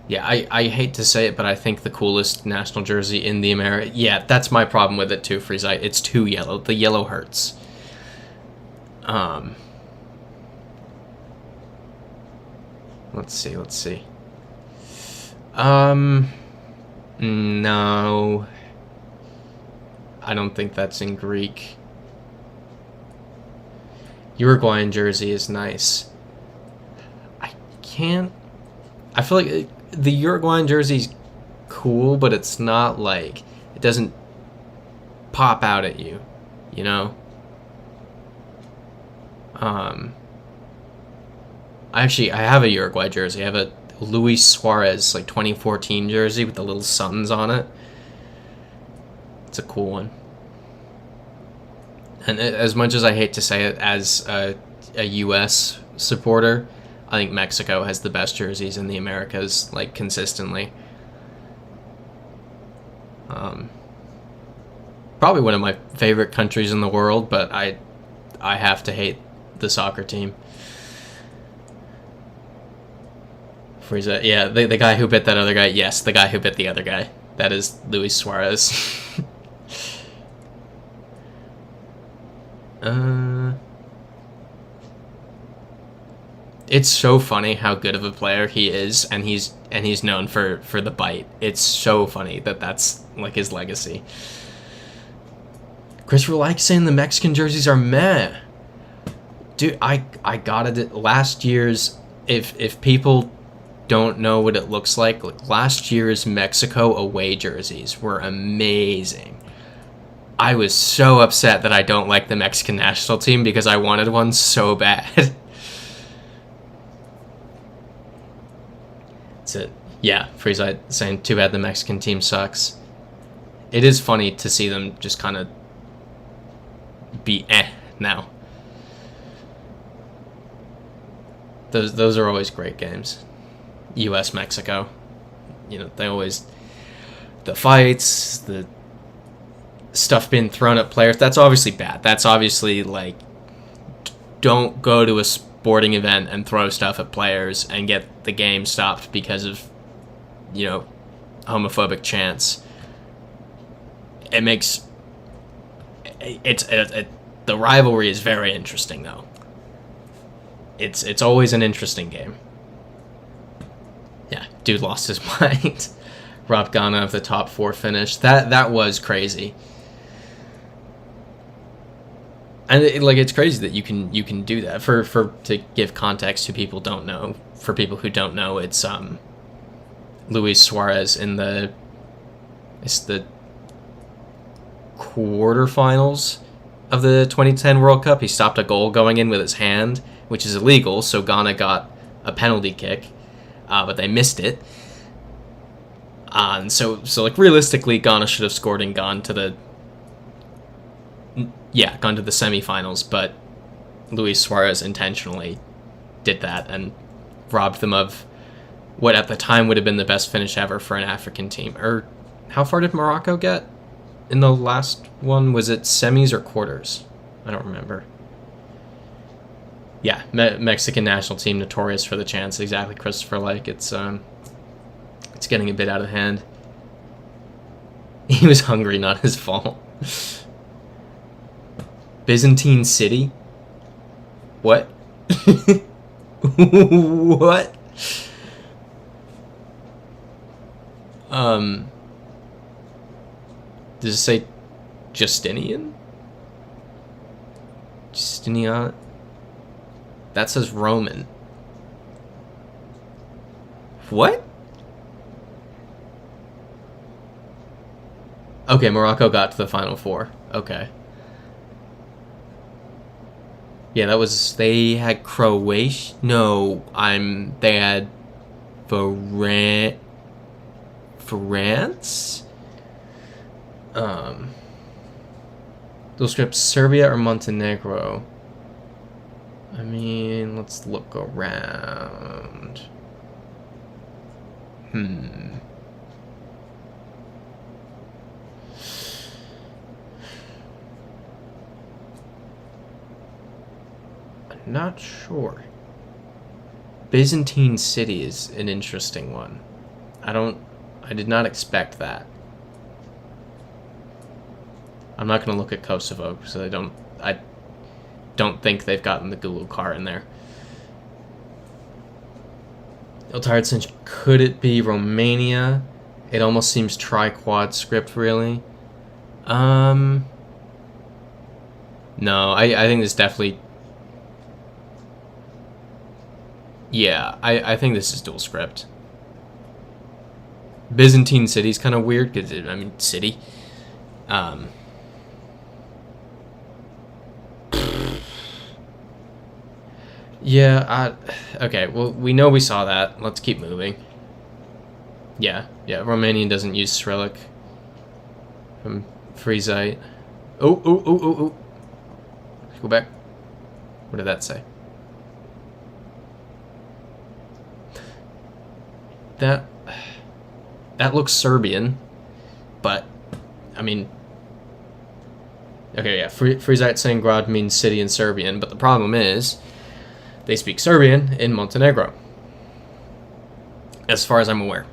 [SPEAKER 1] Yeah, I hate to say it, but I think the coolest national jersey in the America... Yeah, that's my problem with it too, Frieza. It's too yellow. The yellow hurts. Let's see. No. I don't think that's in Greek. Uruguayan jersey is nice. I feel like the Uruguayan jersey's cool, but it's not like... It doesn't pop out at you, you know? I have a Uruguay jersey. I have a Luis Suarez, like, 2014 jersey with the little suns on it. It's a cool one. And as much as I hate to say it, as a U.S. supporter, I think Mexico has the best jerseys in the Americas, like, consistently. Probably one of my favorite countries in the world, but I have to hate the soccer team. Frieza, yeah, the guy who bit that other guy. Yes, the guy who bit the other guy. That is Luis Suarez. It's so funny how good of a player he is, and he's known for the bite. It's so funny that's like his legacy. Christopher likes saying the Mexican jerseys are meh. Dude, I got it. Last year's, if people don't know what it looks like, last year's Mexico away jerseys were amazing. I was so upset that I don't like the Mexican national team because I wanted one so bad. That's it. Yeah, Frieza saying, too bad the Mexican team sucks. It is funny to see them just kind of be now. Those are always great games. U.S. Mexico, you know, they always, the fights, the stuff being thrown at players, that's obviously bad. That's obviously, like, don't go to a sporting event and throw stuff at players and get the game stopped because of, you know, homophobic chants. It makes the rivalry is very interesting, though. It's always an interesting game. Yeah, dude lost his mind. Robbed Ghana of the top 4 finish. That was crazy. And it's crazy that you can do that. For to give context to people don't know. For people who don't know, it's Luis Suarez in the quarterfinals of the 2010 World Cup. He stopped a goal going in with his hand, which is illegal, so Ghana got a penalty kick, but they missed it. And so like, realistically, Ghana should have scored and gone to the semifinals, but Luis Suarez intentionally did that and robbed them of what at the time would have been the best finish ever for an African team. Or how far did Morocco get in the last one? Was it semis or quarters? I don't remember. Yeah, Mexican national team notorious for the chants. Exactly, Christopher. Like, it's getting a bit out of hand. He was hungry, not his fault. Byzantine City? What? What? Does it say Justinian? Justinian? That says Roman. What? Okay, Morocco got to the Final Four. Okay. Yeah, that was... They had Croatia... No, They had... France? Dual script, Serbia or Montenegro? I mean, let's look around. I'm not sure. Byzantine City is an interesting one. I did not expect that. I'm not going to look at Kosovo because I don't think they've gotten the Google car in there. Tired Cinch, could it be Romania? It almost seems tri-quad script, really. No, I think this definitely... Yeah, I think this is dual script. Byzantine City's kind of weird, because, I mean, city. Yeah, okay, well, we know we saw that. Let's keep moving. Yeah, Romanian doesn't use Cyrillic. From Friesite. Oh. Let's go back. What did that say? That looks Serbian, but, I mean... Okay, yeah, Friesite saying Grad means city in Serbian, but the problem is... They speak Serbian in Montenegro. As far as I'm aware.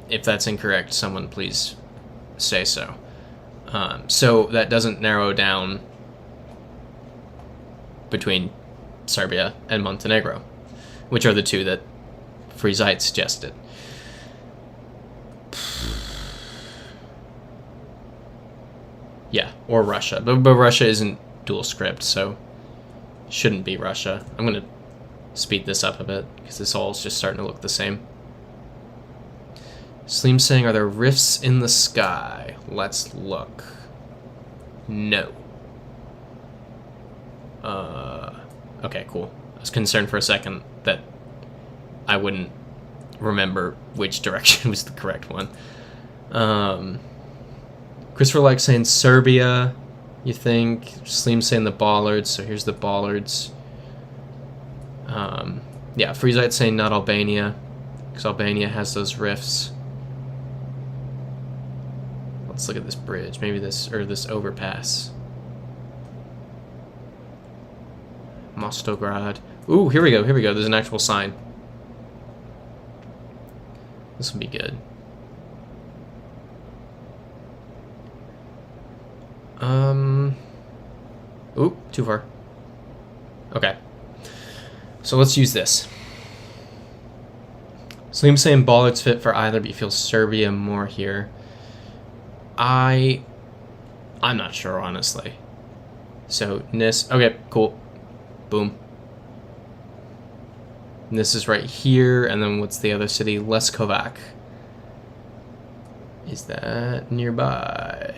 [SPEAKER 1] If that's incorrect, someone please say so. So that doesn't narrow down between Serbia and Montenegro, which are the two that Friesite suggested. Yeah, or Russia. But Russia isn't dual script, so... Shouldn't be Russia. I'm going to speed this up a bit, because this all is just starting to look the same. Sleem saying, are there rifts in the sky? Let's look. No. Okay, cool. I was concerned for a second that I wouldn't remember which direction was the correct one. Christopher likes saying Serbia... You think? Sleem saying the Bollards, so here's the Bollards. Yeah, Friesite saying not Albania, because Albania has those rifts. Let's look at this bridge. Maybe this overpass. Mostograd. Ooh, here we go. There's an actual sign. This will be good. Ooh, too far. Okay. So let's use this. Sleem saying Bollard's fit for either, but you feel Serbia more here. I'm not sure, honestly. So, Nis... Okay, cool. Boom. And this is right here, and then what's the other city? Leskovac. Is that nearby?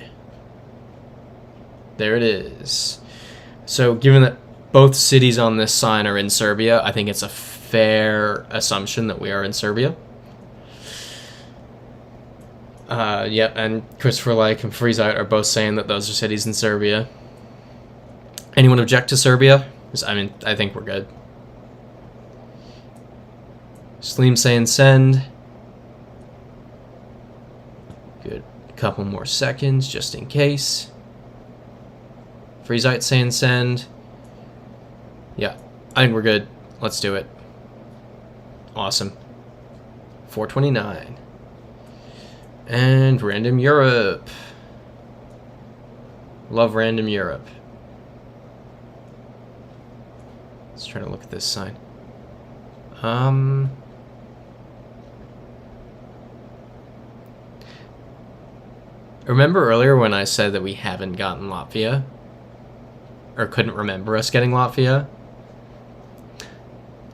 [SPEAKER 1] There it is. So, given that both cities on this sign are in Serbia, I think it's a fair assumption that we are in Serbia. Yep, and Christopher Like and Friesite are both saying that those are cities in Serbia. Anyone object to Serbia? I mean, I think we're good. Sleem saying send. Good. Couple more seconds, just in case. Friesite saying send. Yeah, I think we're good. Let's do it. Awesome. 429. And Random Europe. Love Random Europe. Let's try to look at this sign. Remember earlier when I said that we haven't gotten Latvia? Or couldn't remember us getting Latvia?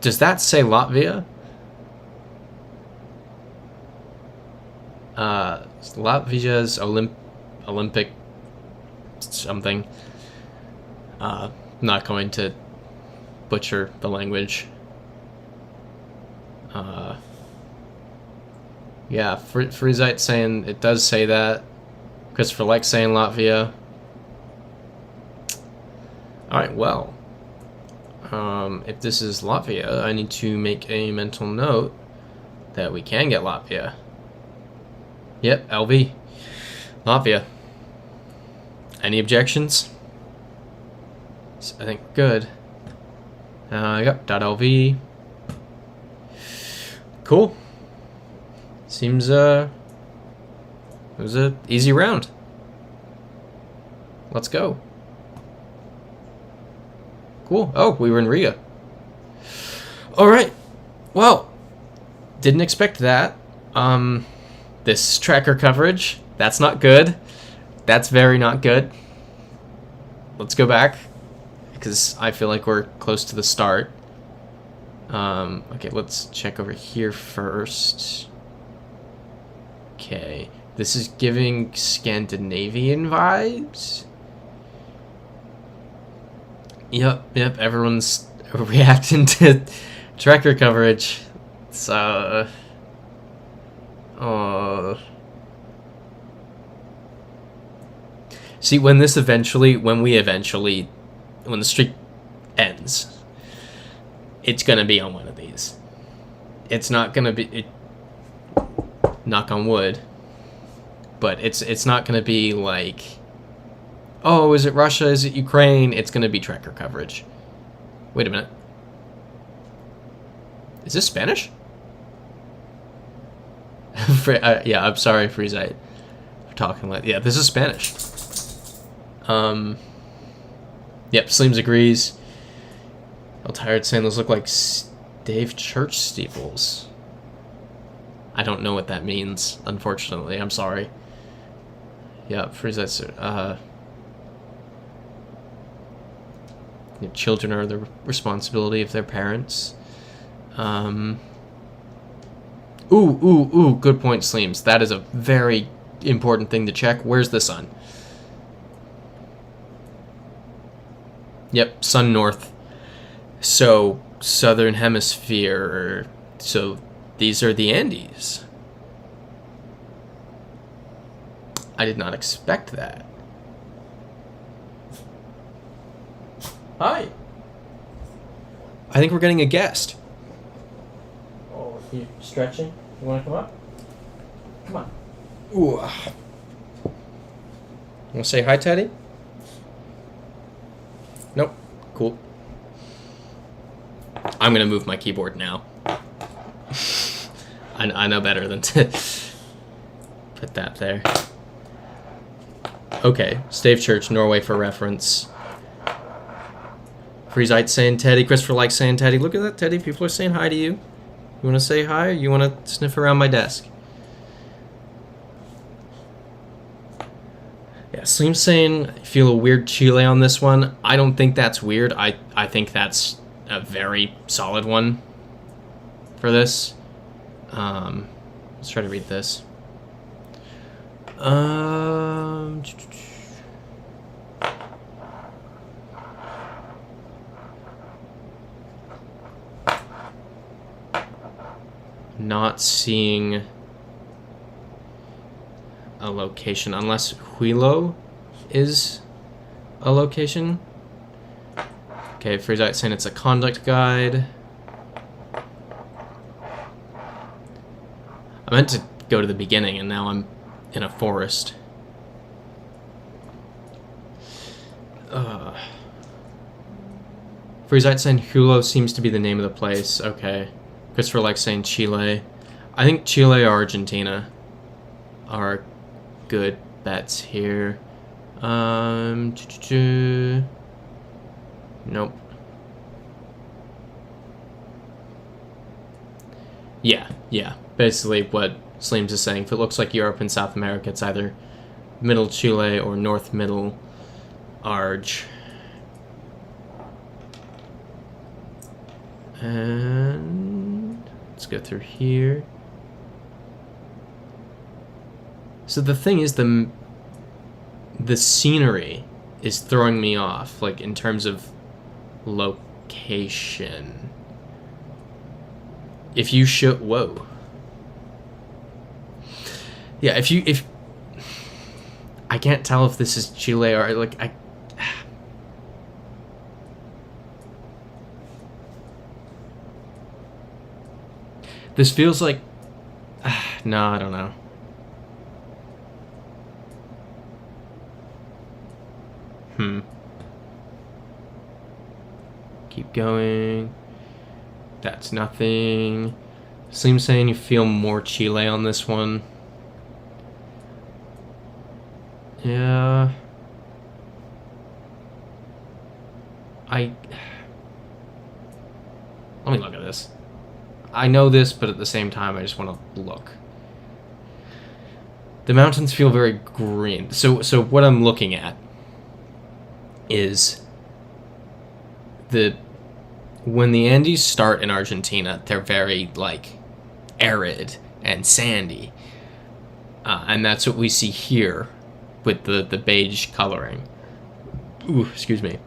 [SPEAKER 1] Does that say Latvia? Latvia's Olympic something. Not going to butcher the language. Yeah, Freezite saying it does say that. Christopher likes saying Latvia. Alright, well. If this is Latvia, I need to make a mental note that we can get Latvia. Yep, LV. Latvia. Any objections? I think good. Yep, .lv. Cool. Seems, it was a easy round. Let's go. Cool. Oh, we were in Riga. Alright. Well, didn't expect that. This tracker coverage, that's not good. That's very not good. Let's go back, because I feel like we're close to the start. Okay, let's check over here first. Okay, this is giving Scandinavian vibes. Yep, everyone's reacting to tracker coverage. So, see, when the streak ends, it's gonna be on one of these. It's not gonna be, knock on wood, but it's not gonna be like, oh, is it Russia, is it Ukraine? It's gonna be tracker coverage. Wait a minute. Is this Spanish? Yeah, I'm sorry, Freezite, for talking like, yeah, this is Spanish. Yep, Sleems agrees. I'm tired saying those look like stave church steeples. I don't know what that means, unfortunately. I'm sorry. Yeah, Freezite, children are the responsibility of their parents. Ooh, good point, Sleems. That is a very important thing to check. Where's the sun? Yep, sun north. So, southern hemisphere. So, these are the Andes. I did not expect that. Hi. I think we're getting a guest. Oh, you stretching? You want to come up? Come on. Ooh. You want to say hi, Teddy? Nope. Cool. I'm going to move my keyboard now. I know better than to put that there. Okay. Stave Church, Norway for reference. Freezite saying Teddy. Christopher likes saying Teddy. Look at that, Teddy. People are saying hi to you. You want to say hi, or you want to sniff around my desk? Yeah, Sleem's saying, I feel a weird Chile on this one. I don't think that's weird. I think that's a very solid one for this. Let's try to read this. Not seeing a location, unless Huilo is a location. Okay, Freezite saying it's a conduct guide. I meant to go to the beginning, and now I'm in a forest. Freezite saying Huilo seems to be the name of the place. Okay. Christopher likes saying Chile. I think Chile or Argentina are good bets here. Nope. Yeah. Basically what Sleems is saying. If it looks like Europe and South America, it's either middle Chile or north middle Arge. And let's go through here. So the thing is, the scenery is throwing me off, like, in terms of location. If you show... Whoa. Yeah, if... I can't tell if this is Chile or, like, This feels like... No, I don't know. Keep going. That's nothing. Slim saying you feel more Chile on this one. Yeah. Let me look at this. I know this, but at the same time, I just want to look. The mountains feel very green. So what I'm looking at is when the Andes start in Argentina, they're very, like, arid and sandy. And that's what we see here with the beige coloring. Ooh, excuse me.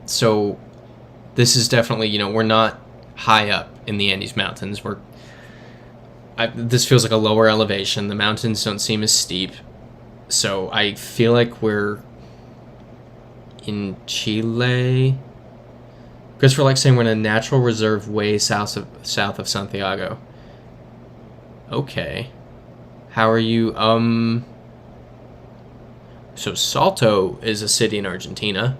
[SPEAKER 1] So this is definitely, you know, we're not high up in the Andes Mountains. This feels like a lower elevation. The mountains don't seem as steep. So I feel like we're in Chile. Christopher likes saying we're in a natural reserve way south of Santiago. Okay. How are you? So Salto is a city in Argentina.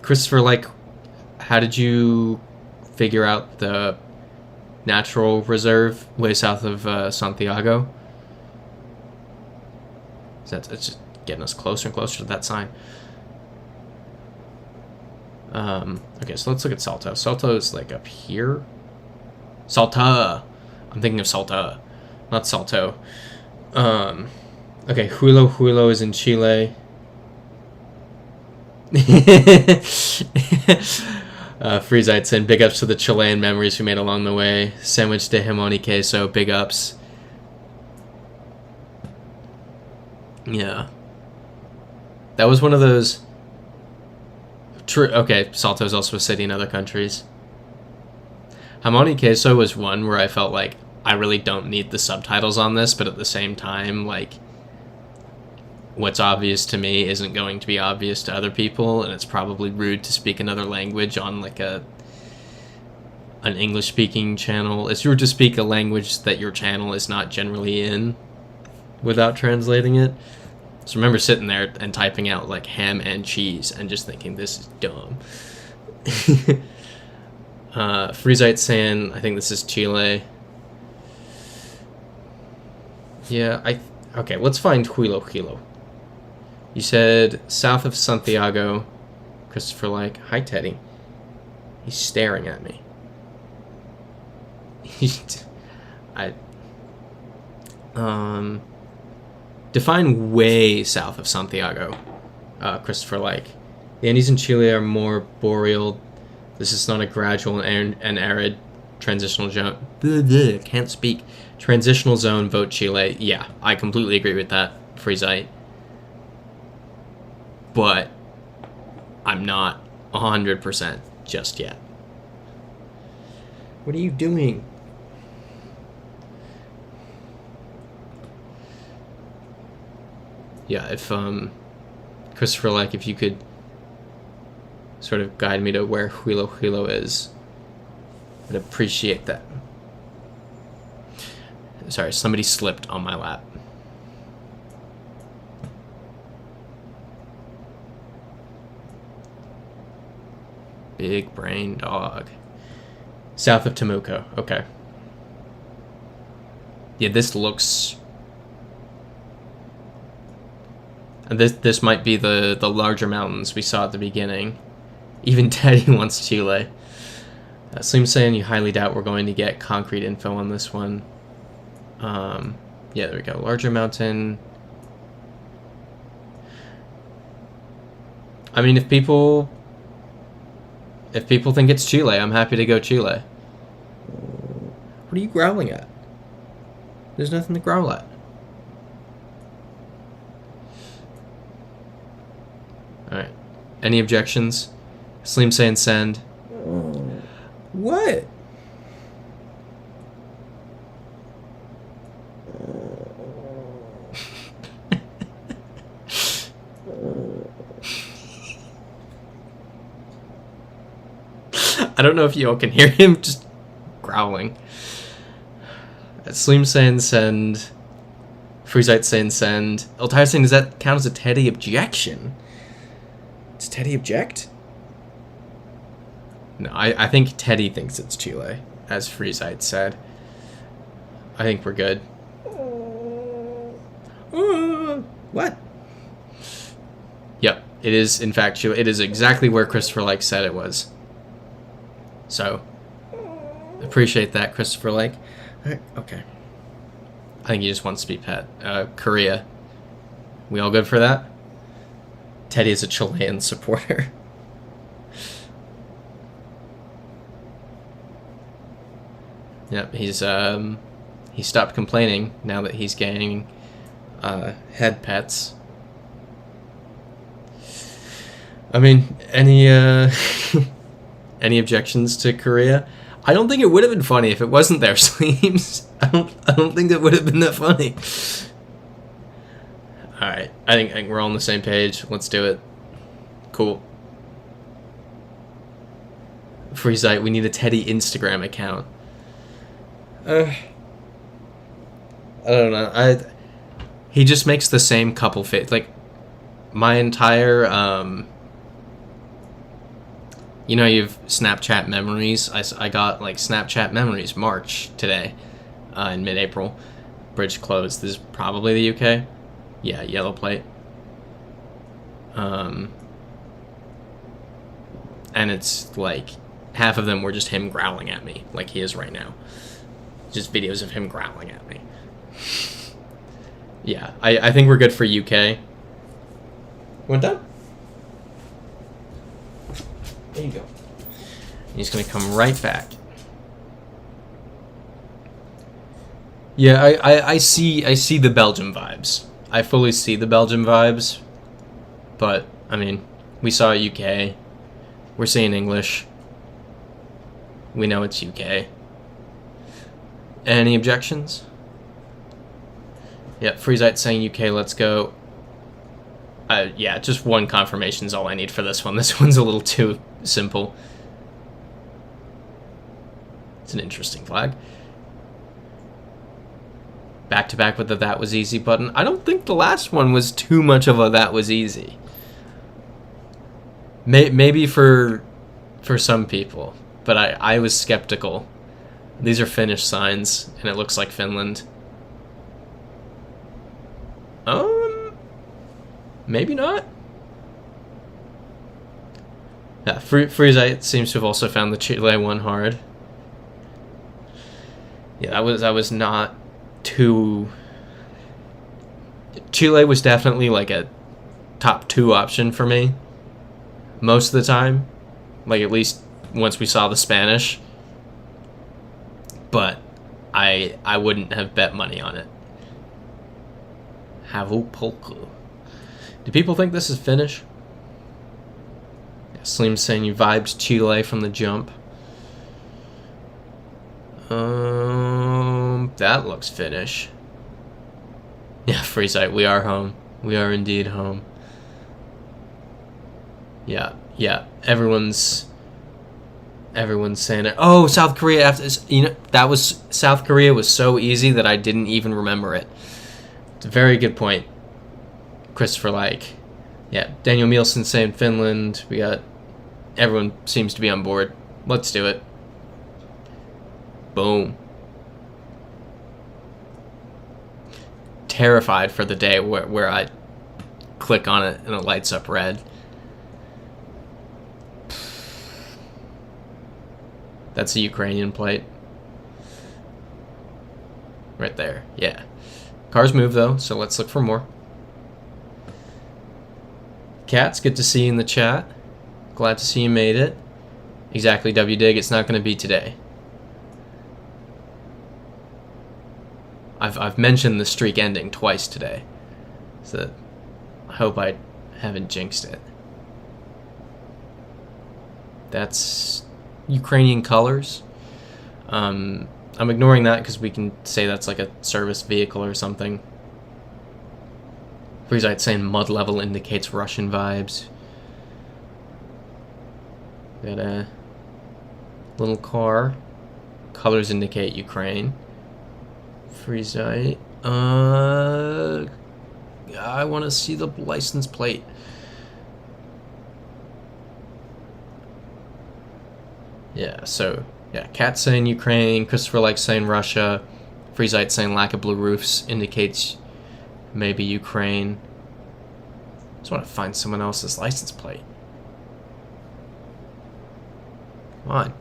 [SPEAKER 1] Christopher, like, how did you figure out the natural reserve way south of Santiago? It's just getting us closer and closer to that sign. Okay, so let's look at Salto. Salto is, like, up here. Salta. I'm thinking of Salta, not Salto. Okay, Huilo is in Chile. Freezite saying big ups to the Chilean memories we made along the way. Sandwich de Himoni Queso, big ups. Yeah. That was one of those... True. Okay, Salto is also a city in other countries. Himoni Queso was one where I felt like I really don't need the subtitles on this, but at the same time, like, what's obvious to me isn't going to be obvious to other people, and it's probably rude to speak another language on, like, an English-speaking channel. It's rude to speak a language that your channel is not generally in without translating it. So remember sitting there and typing out, like, ham and cheese and just thinking, this is dumb. Freezite saying, I think this is Chile. Yeah, okay, let's find Huilo. You said south of Santiago. Christopher, like, hi, Teddy. He's staring at me. Define way south of Santiago. Christopher, like, the Andes in Chile are more boreal. This is not a gradual and arid transitional zone. Can't speak. Transitional zone, vote Chile. Yeah, I completely agree with that, Freezite. But I'm not 100% just yet. What are you doing? Yeah, if Christopher, like, if you could sort of guide me to where Huilo is, I'd appreciate that. Sorry, somebody slipped on my lap. Big brain dog. South of Temuco. Okay. Yeah, this looks... And this might be the larger mountains we saw at the beginning. Even Teddy wants Chile. Slim's saying you highly doubt we're going to get concrete info on this one. Yeah, there we go. Larger mountain. I mean, if people think it's Chile, I'm happy to go Chile. What are you growling at? There's nothing to growl at. Alright. Any objections? Slim saying send. What? I don't know if you all can hear him just growling. Slim saying send. Freezite saying send. Altair saying, does that count as a Teddy objection? Does Teddy object? No, I think Teddy thinks it's Chile, as Freezite said. I think we're good. What? Yep, it is in fact Chile. It is exactly where Christopher Lake said it was. So, appreciate that, Christopher Lake. Okay. I think he just wants to be pet. Korea. We all good for that? Teddy is a Chilean supporter. Yep, he stopped complaining now that he's getting head pets. I mean, any any objections to Korea? I don't think it would have been funny if it wasn't their sleeves. I don't think it would have been that funny. Alright, I think we're all on the same page. Let's do it. Cool. Freezite, we need a Teddy Instagram account. I don't know. He just makes the same couple fit. Like, my entire, you know, you have Snapchat memories. I got, like, Snapchat memories March today, in mid-April. Bridge closed. This is probably the UK. Yeah, yellow plate. And it's, like, half of them were just him growling at me, like he is right now. Just videos of him growling at me. Yeah, I think we're good for UK. Went done? There you go. He's gonna come right back. Yeah, I see the Belgium vibes. I fully see the Belgium vibes. But, I mean, we saw UK. We're seeing English. We know it's UK. Any objections? Yep, Freezite saying UK, let's go. Yeah, just one confirmation is all I need for this one. This one's a little too simple. It's an interesting flag. Back to back with the that was easy button. I don't think the last one was too much of a that was easy. Maybe for some people, but I was skeptical. These are Finnish signs, and it looks like Finland. Maybe not. Yeah, Freezite seems to have also found the Chile one hard. Yeah, that was not too. Chile was definitely like a top 2 option for me. Most of the time, like at least once we saw the Spanish. But I wouldn't have bet money on it. Havupolku. Do people think this is Finnish? Yeah, Slim's saying you vibed Chile from the jump. That looks Finnish. Yeah, Freezite, we are home. We are indeed home. Yeah. Everyone's saying it. Oh, South Korea after, you know, that was South Korea was so easy that I didn't even remember it. It's a very good point. Christopher Like. Yeah, Daniel Mielsen saying Finland. We got everyone seems to be on board. Let's do it. Boom. Terrified for the day where I click on it and it lights up red. That's a Ukrainian plate. Right there, yeah. Cars move though, so let's look for more. Cats, good to see you in the chat. Glad to see you made it. Exactly, WDig, it's not going to be today. I've mentioned the streak ending twice today, so I hope I haven't jinxed it. That's Ukrainian colors. I'm ignoring that because we can say that's like a service vehicle or something. Freezite saying mud level indicates Russian vibes. Got a little car. Colors indicate Ukraine. Freezite. I want to see the license plate. Yeah, so, yeah, Cat saying Ukraine, Christopher Like saying Russia, Freezite saying lack of blue roofs indicates maybe Ukraine. Just want to find someone else's license plate. Come on.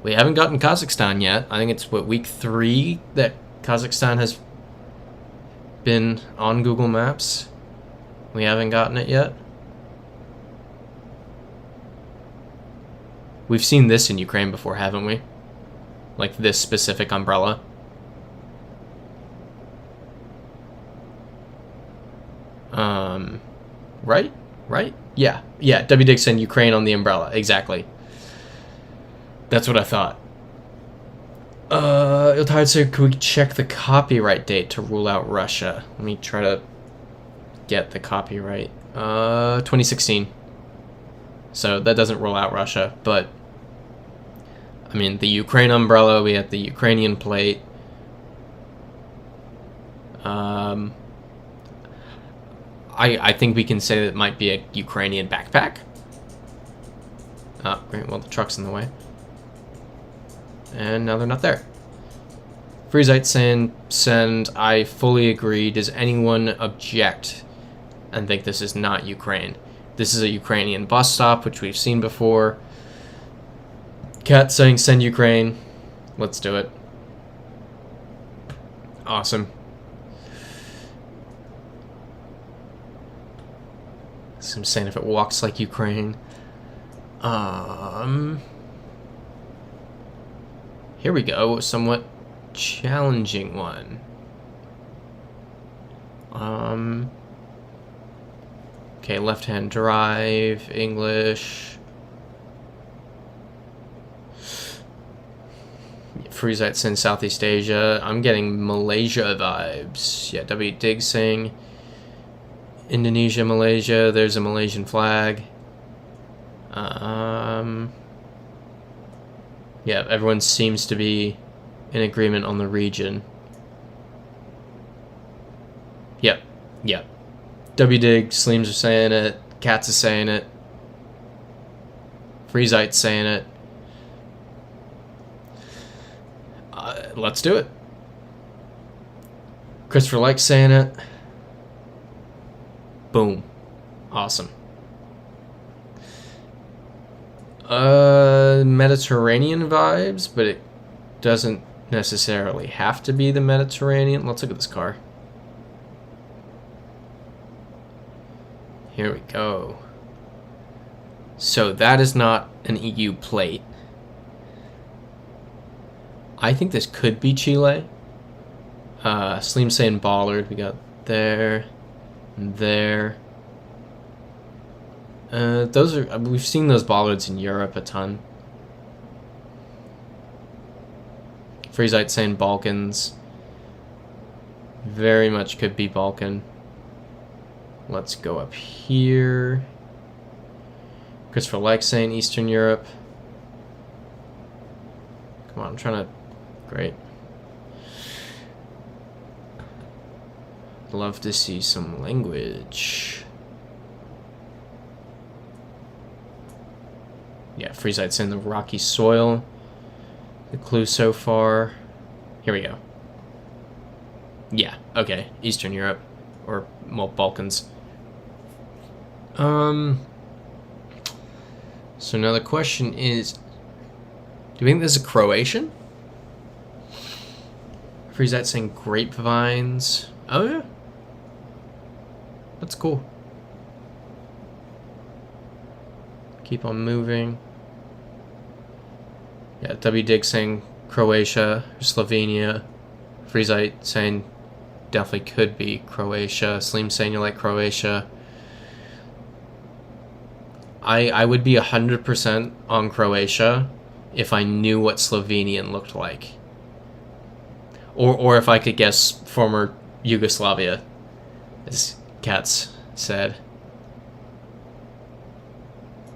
[SPEAKER 1] We haven't gotten Kazakhstan yet. I think it's, what, week 3 that Kazakhstan has been on Google Maps. We haven't gotten it yet. We've seen this in Ukraine before, haven't we? Like this specific umbrella. Right? Right? Yeah. Yeah, W. Dixon, Ukraine on the umbrella. Exactly. That's what I thought. Iltard said, could we check the copyright date to rule out Russia? Let me try to get the copyright. 2016. So that doesn't rule out Russia, but I mean, the Ukraine umbrella, we have the Ukrainian plate. I think we can say that it might be a Ukrainian backpack. Oh, great. Well, the truck's in the way. And now they're not there. Freezite saying, send, I fully agree. Does anyone object and think this is not Ukraine? This is a Ukrainian bus stop, which we've seen before. Cat saying, send Ukraine. Let's do it. Awesome. So I'm saying if it walks like Ukraine. Here we go. A somewhat challenging one. Okay, left-hand drive, English. Freezite's in Southeast Asia. I'm getting Malaysia vibes. Yeah, W. Dig saying Indonesia, Malaysia. There's a Malaysian flag. Yeah, everyone seems to be in agreement on the region. Yep, yep. W-Dig, Sleems are saying it, Cats is saying it, Freezite's saying it. Let's do it. Christopher Like's saying it. Boom. Awesome. Mediterranean vibes, but it doesn't necessarily have to be the Mediterranean. Let's look at this car. Here we go. So that is not an EU plate. I think this could be Chile. Sleem saying Ballard. We got there, and there. Those are, we've seen those bollards in Europe a ton. Freezite saying Balkans. Very much could be Balkan. Let's go up here. Christopher Like saying Eastern Europe. Come on, I'm trying to... Great. Love to see some language. Yeah, Freezite's in the rocky soil. The clue so far. Here we go. Yeah, okay. Eastern Europe. Or, well, Balkans. So now the question is, do you think this is Croatian? Freezite saying grapevines. Oh, yeah. That's cool. Keep on moving. Yeah, W Dig saying Croatia, Slovenia. Freezite saying definitely could be Croatia. Slim saying you like Croatia. I would be 100% on Croatia if I knew what Slovenian looked like. Or if I could guess former Yugoslavia, as Katz said.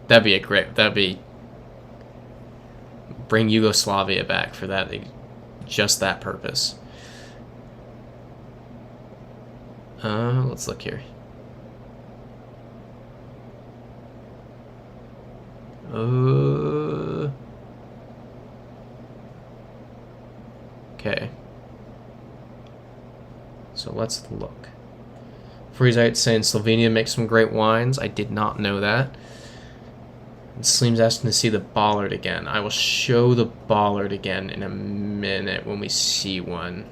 [SPEAKER 1] That'd be bring Yugoslavia back for that, just that purpose. Let's look here. Okay. So let's look. Freezite saying Slovenia makes some great wines. I did not know that. And Slim's asking to see the bollard again. I will show the bollard again in a minute when we see one.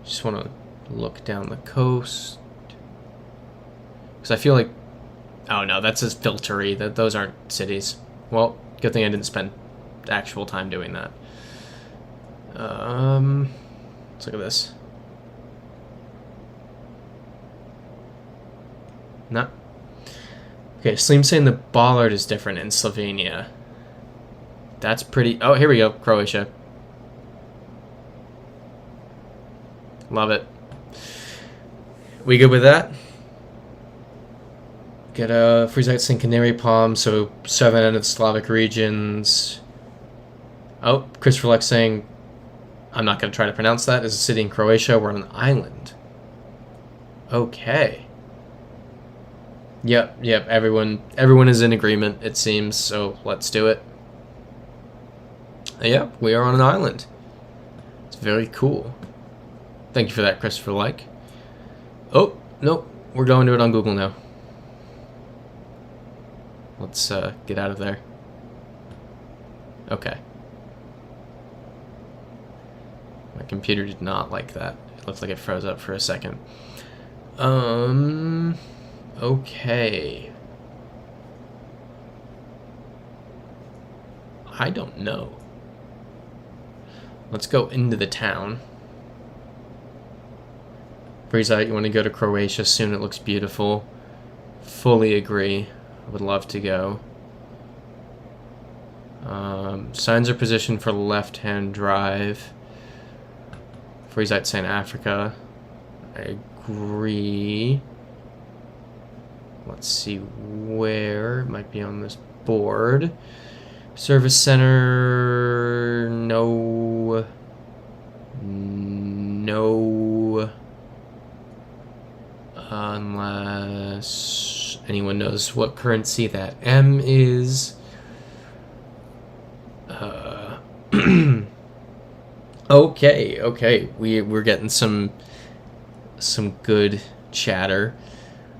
[SPEAKER 1] Just want to look down the coast. Because I feel like... Oh no, that's just filtery. Those aren't cities. Well, good thing I didn't spend actual time doing that. Let's look at this. No. Okay, Slim's saying the bollard is different in Slovenia. That's pretty... Oh, here we go. Croatia. Love it. We good with that? Get a Freezite saying Canary Palm, so southern end of the Slavic regions. Oh, Christopher Lex saying, I'm not going to try to pronounce that. It's a city in Croatia. We're on an island. Okay. Yep. Everyone is in agreement, it seems, so let's do it. Yeah, we are on an island. It's very cool. Thank you for that, Christopher Like. Oh, nope. We're going to it on Google now. Let's get out of there. Okay. My computer did not like that. It looked like it froze up for a second. Okay. I don't know. Let's go into the town. Freezite, you want to go to Croatia soon? It looks beautiful. Fully agree. I would love to go. Signs are positioned for left-hand drive. Freezite saying Africa. I agree. Let's see where. It might be on this board. Service center. No. No. Unless anyone knows what currency that M is. Okay. We're getting some good chatter.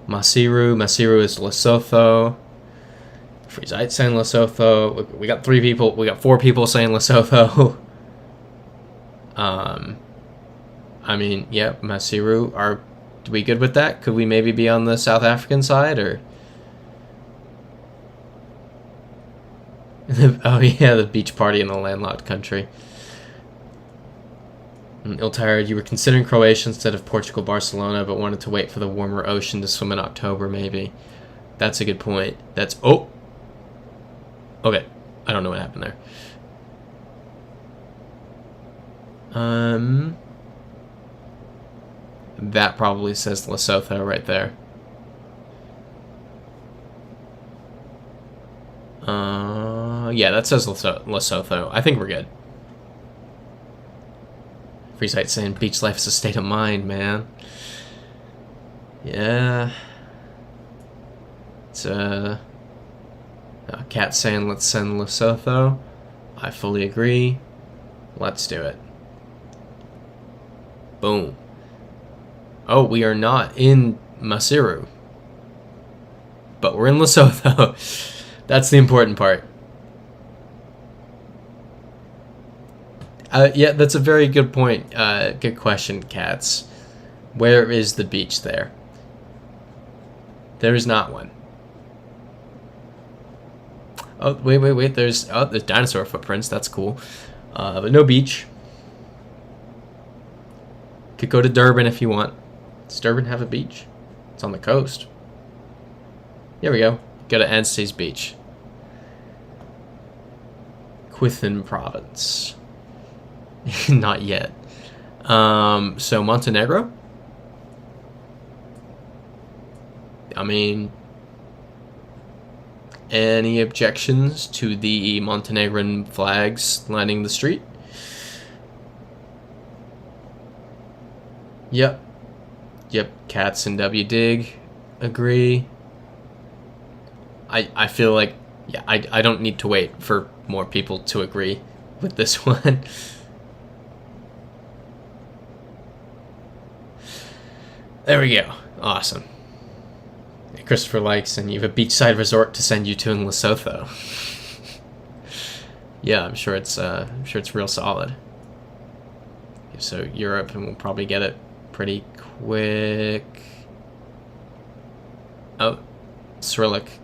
[SPEAKER 1] Masiru is Lesotho. Freezite saying Lesotho. We got 3 people. We got 4 people saying Lesotho. I mean, yeah, Masiru. Are we good with that? Could we maybe be on the South African side, or? Oh yeah, the beach party in the landlocked country. Ill-tired, you were considering Croatia instead of Portugal, Barcelona, but wanted to wait for the warmer ocean to swim in October, maybe. That's a good point. That's... Oh! Okay. I don't know what happened there. That probably says Lesotho right there. Yeah, that says Lesotho. I think we're good. Freezite saying beach life is a state of mind, man. Yeah. It's Cat saying let's send Lesotho. I fully agree. Let's do it. Boom. Oh, we are not in Masiru. But we're in Lesotho. That's the important part. Yeah, that's a very good point. Good question, Cats. Where is the beach there? There is not one. Oh, wait. There's dinosaur footprints. That's cool. But no beach. Could go to Durban if you want. Does Durban have a beach? It's on the coast. Here we go. Go to Anstey's Beach. Quithin Province. Not yet. So Montenegro? I mean, any objections to the Montenegrin flags lining the street? Yep. Cats and W Dig agree. I feel like, yeah, I don't need to wait for more people to agree with this one. There we go. Awesome. Christopher likes, and you have a beachside resort to send you to in Lesotho. Yeah, I'm sure it's real solid. So Europe, and we'll probably get it pretty quick. Oh, Cyrillic.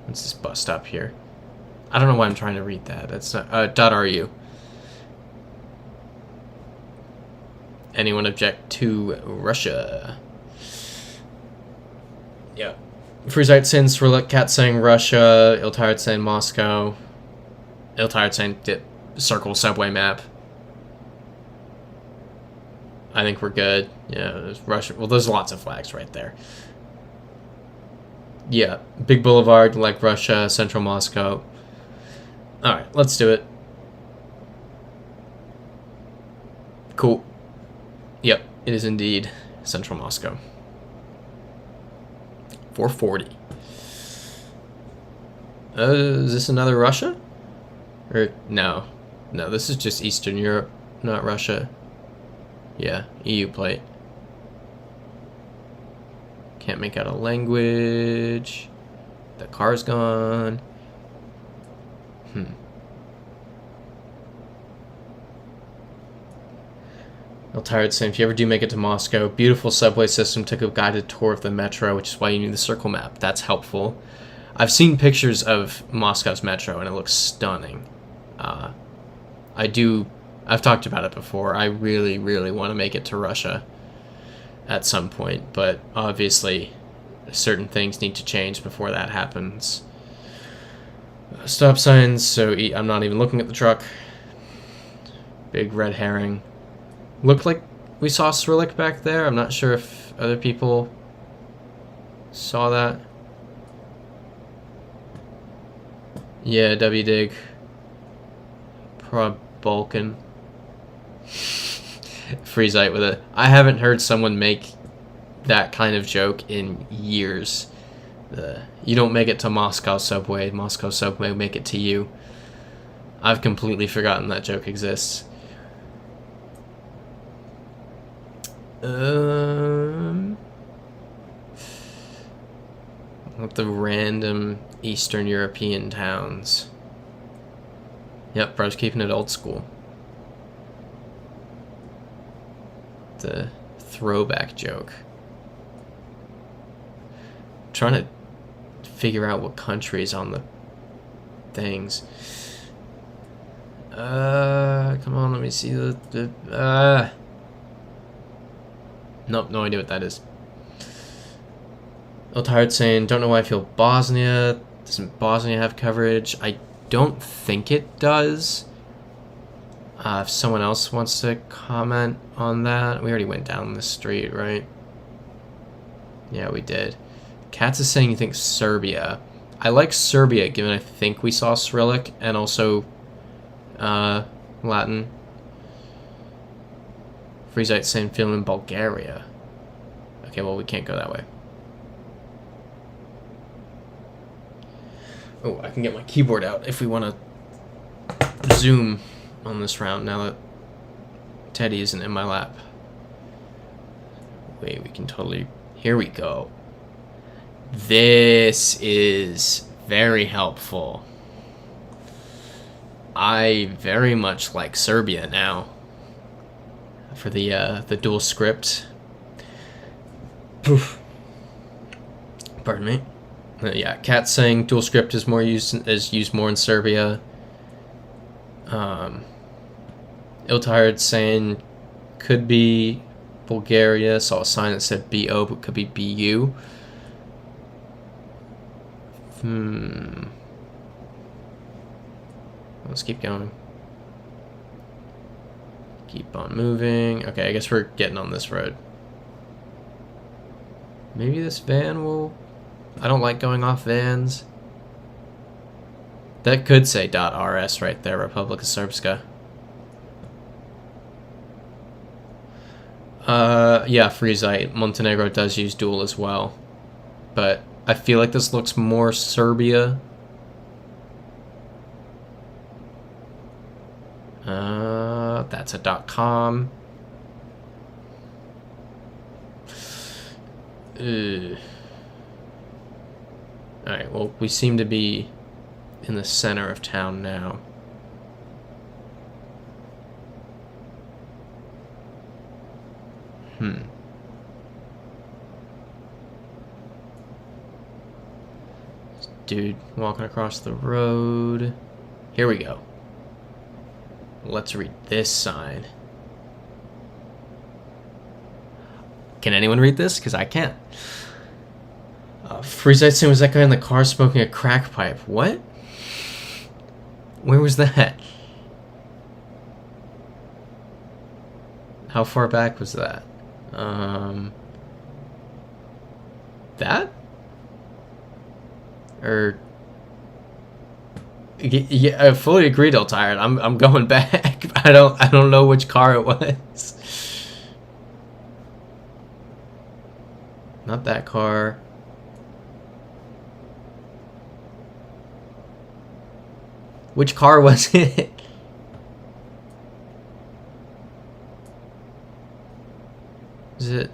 [SPEAKER 1] What's this bus stop here? I don't know why I'm trying to read that. That's not .ru. Anyone object to Russia? Yeah. Freezite saying Cyrillic, Cat saying Russia, Iltired saying Moscow, Iltired saying circle subway map. I think we're good. Yeah, there's Russia. Well, there's lots of flags right there. Yeah, big boulevard like Russia, central Moscow. All right, let's do it. Cool. Yep, it is indeed central Moscow. 440. Is this another Russia? Or no, this is just Eastern Europe, not Russia. Yeah, EU plate. Can't make out a language. The car's gone. I'm tired saying, if you ever do make it to Moscow, beautiful subway system, took a guided tour of the metro, which is why you need the circle map. That's helpful. I've seen pictures of Moscow's metro, and it looks stunning. I've talked about it before. I really, really want to make it to Russia at some point, but obviously certain things need to change before that happens. Stop signs, so I'm not even looking at the truck. Big red herring. Looked like we saw Cyrillic back there. I'm not sure if other people saw that. Yeah, W Dig. Prob Balkan. Freezite with it. I haven't heard someone make that kind of joke in years. You don't make it to Moscow subway make it to you. I've completely forgotten that joke exists. What the random Eastern European towns. Yep, bro's keeping it old school. The throwback joke. I'm trying to figure out what country is on the things. Come on, let me see Nope, no idea what that is. Iltired saying, don't know why I feel Bosnia. Doesn't Bosnia have coverage? I don't think it does. If someone else wants to comment on that. We already went down the street, right? Yeah, we did. Katz is saying he thinks Serbia. I like Serbia, given I think we saw Cyrillic and also Latin. Freezite saying Finland, Bulgaria. Okay, well, we can't go that way. Oh, I can get my keyboard out if we want to zoom on this round now that Teddy isn't in my lap. Wait, we can totally... Here we go. This is very helpful. I very much like Serbia now. For the dual script Poof. Pardon me. Yeah, Cat saying dual script is used more in Serbia. Ill-Tired saying could be Bulgaria. Saw a sign that said BO, but could be BU. Let's keep going. Keep on moving. Okay, I guess we're getting on this road. Maybe this van will... I don't like going off vans. That could say .rs right there, Republika Srpska. Yeah, Freezite. Montenegro does use dual as well. But I feel like this looks more Serbia. That's a .com. Alright, well, we seem to be in the center of town now. Dude walking across the road. Here we go. Let's read this sign. Can anyone read this? Because I can't. Freezite was that guy in the car smoking a crack pipe. What? Where was that? How far back was that? That? Or... Yeah, I fully agreed, Ill-Tired. I'm going back. I don't know which car it was. Not that car. Which car was it? Is it?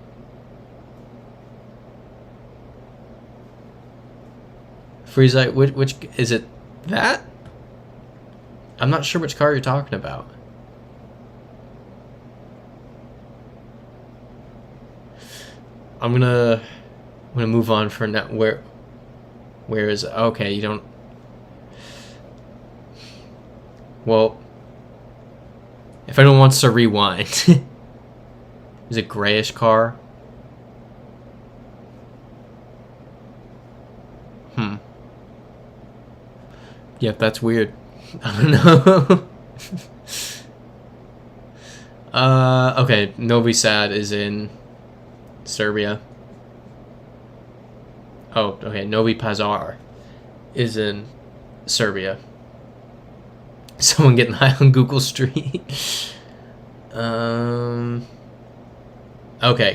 [SPEAKER 1] Freezite, which is it? That? I'm not sure which car you're talking about. I'm gonna move on for now. Where is it? Okay, you don't. Well, if anyone wants to rewind, is it grayish car? Yep, that's weird. I don't know. Okay, Novi Sad is in Serbia. Oh, okay, Novi Pazar is in Serbia. Someone getting high on Google Street. Okay,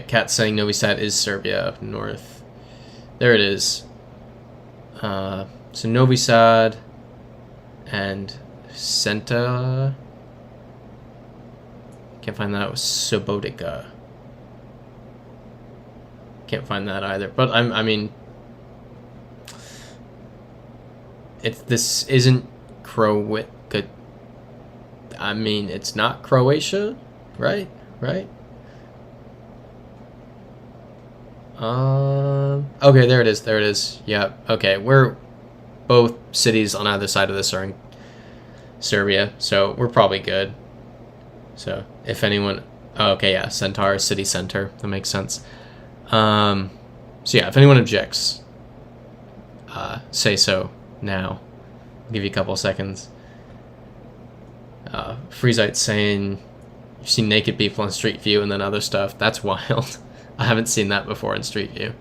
[SPEAKER 1] Cat saying Novi Sad is Serbia up north. There it is. So Novi Sad and Senta. Can't find that. It was Subotica. Can't find that either. But I mean, this isn't Croatia. I mean, it's not Croatia, right? Right? Okay, there it is. There it is. Yeah. Okay, we're both cities on either side of this are in Serbia, so we're probably good. So if anyone, oh, okay, yeah, Centaur city center. That makes sense. So yeah, if anyone objects, say so now. I'll give you a couple seconds. Freezite saying you've seen naked people on Street View and then other stuff. That's wild. I haven't seen that before in Street View.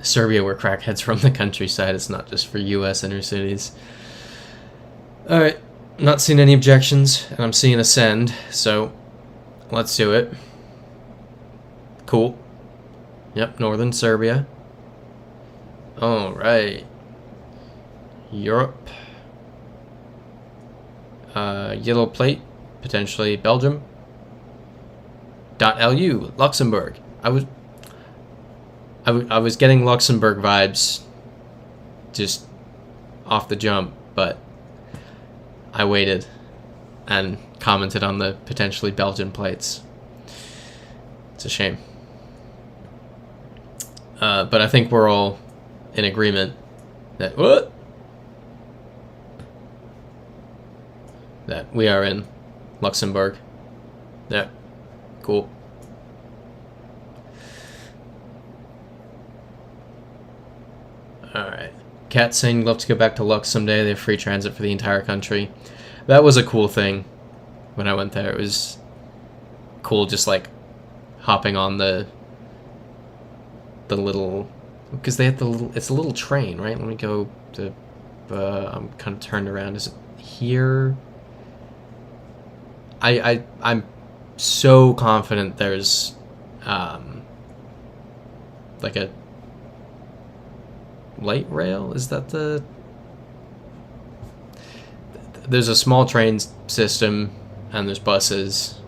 [SPEAKER 1] Serbia, where crackheads from the countryside. It's not just for U.S. inner cities. Alright, not seeing any objections, and I'm seeing a send, so let's do it. Cool. Yep, northern Serbia. Alright. Europe. Yellow plate, potentially Belgium. .lu, Luxembourg. I was getting Luxembourg vibes just off the jump, but I waited and commented on the potentially Belgian plates. It's a shame. But I think we're all in agreement that that we are in Luxembourg. Yeah, cool. Alright. Kat saying love to go back to Lux someday. They have free transit for the entire country. That was a cool thing when I went there. It was cool just like hopping on the little, because they had the little, it's a little train, right? Let me go to I'm kind of turned around. Is it here? I'm so confident there's like a light rail. Is that the, there's a small train system and there's buses,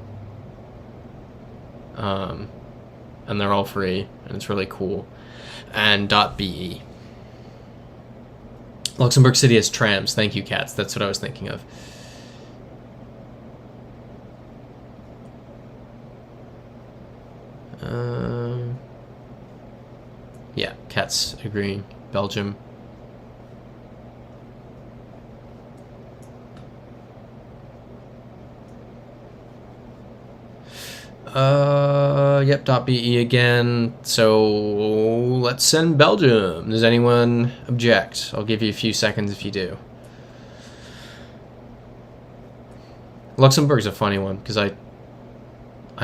[SPEAKER 1] and they're all free and it's really cool. And .be. Luxembourg City has trams. Thank you, Cats. That's what I was thinking of. Yeah, Cats agreeing. Belgium. Yep, .be again. So let's send Belgium. Does anyone object? I'll give you a few seconds if you do. Luxembourg's a funny one because I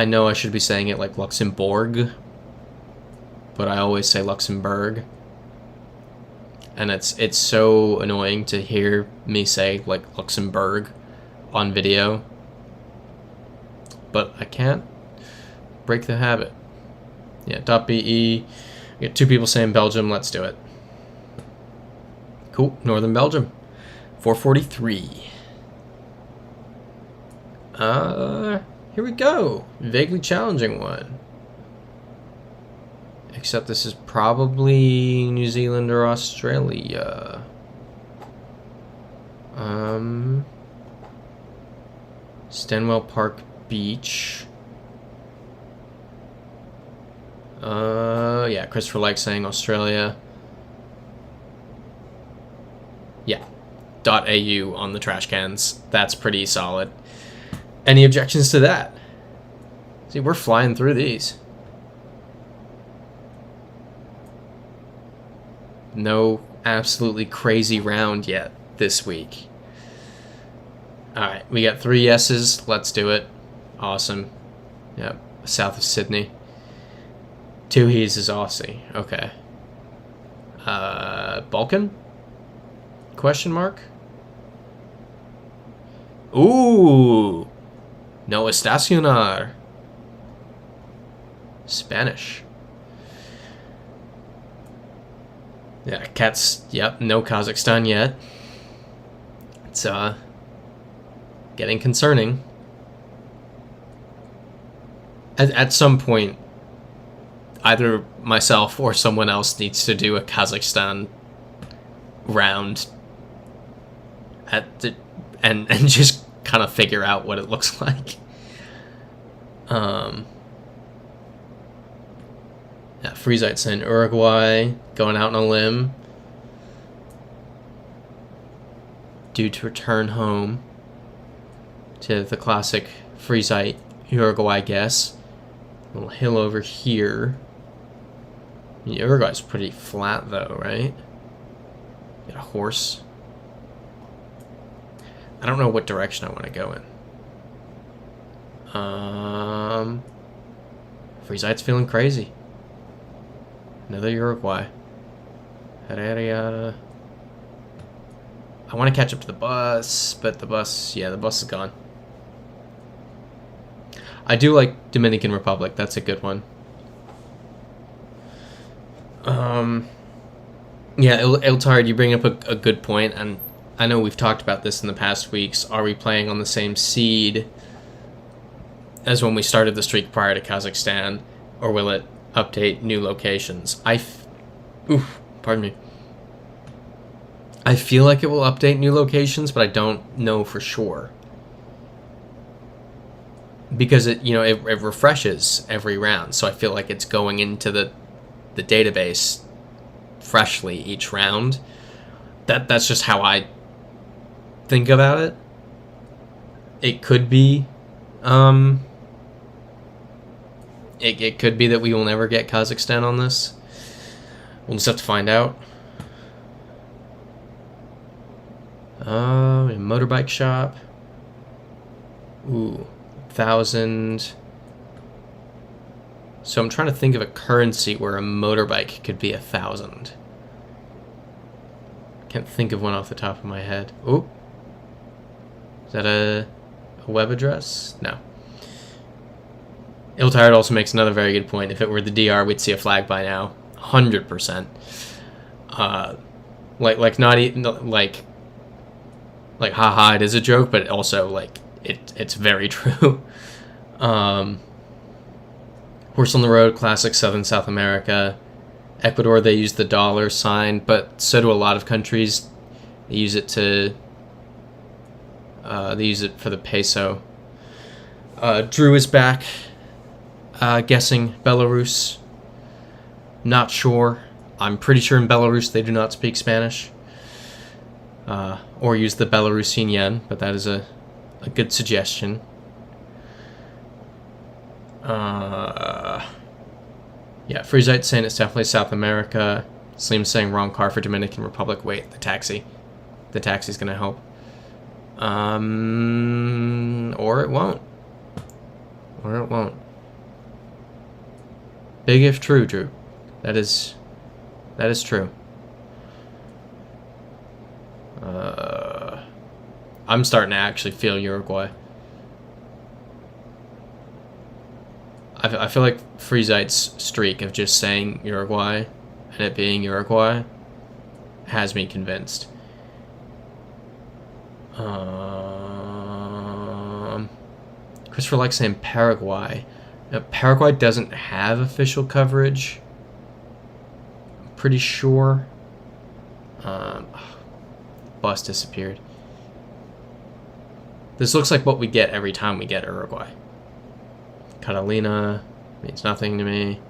[SPEAKER 1] know I should be saying it like Luxembourg, but I always say Luxembourg. And it's so annoying to hear me say like Luxembourg on video. But I can't break the habit. Yeah, .be. We got 2 people saying Belgium. Let's do it. Cool. Northern Belgium. 443. Here we go. Vaguely challenging one. Except this is probably New Zealand or Australia. Stanwell Park Beach. Yeah, Christopher likes saying Australia. Yeah. .au on the trash cans. That's pretty solid. Any objections to that? See, we're flying through these. No absolutely crazy round yet this week. Alright, we got 3 yeses. Let's do it. Awesome. Yep, south of Sydney. 2 he's is Aussie. Okay. Balkan? Question mark? Ooh! No estacionar. Spanish. Yeah, Cats, yep, no Kazakhstan yet. It's, getting concerning. At some point, either myself or someone else needs to do a Kazakhstan round and just kind of figure out what it looks like. Yeah, Freezite's in Uruguay, going out on a limb. Due to return home to the classic Freezite Uruguay guess. Little hill over here. Uruguay's pretty flat though, right? Got a horse. I don't know what direction I want to go in. Freezite's feeling crazy. Another Uruguay. Herrera. I want to catch up to the bus, but the bus is gone. I do like Dominican Republic. That's a good one. Yeah, Iltard, you bring up a good point, and I know we've talked about this in the past weeks. Are we playing on the same seed as when we started the streak prior to Kazakhstan, or will it update new locations? Pardon me. I feel like it will update new locations, but I don't know for sure. because it refreshes every round, so I feel like it's going into the database freshly each round. That's just how I think about it. It could be it could be that we will never get Kazakhstan on this. We'll just have to find out. A motorbike shop. Ooh, 1,000. So I'm trying to think of a currency where a motorbike could be 1,000. Can't think of one off the top of my head. Ooh. Is that a web address? No. Ill-Tired also makes another very good point. If it were the DR, we'd see a flag by now. 100%. Like haha, it is a joke, but also like it's very true. Horse on the Road, classic South America. Ecuador, they use the dollar sign, but so do a lot of countries. They use it to they use it for the peso. Drew is back, guessing Belarus. Not sure. I'm pretty sure in Belarus they do not speak Spanish. Or use the Belarusian yen, but that is a good suggestion. Yeah, Freezite saying it's definitely South America. Slim saying wrong car for Dominican Republic. Wait, the taxi. The taxi's gonna help. Or it won't. Or it won't. Big if true, Drew. That is true. I'm starting to actually feel Uruguay. I feel like Freezite's streak of just saying Uruguay and it being Uruguay has me convinced. Christopher likes saying Paraguay. Now, Paraguay doesn't have official coverage. I'm pretty sure. Bus disappeared. This looks like what we get every time we get Uruguay. Catalina means nothing to me.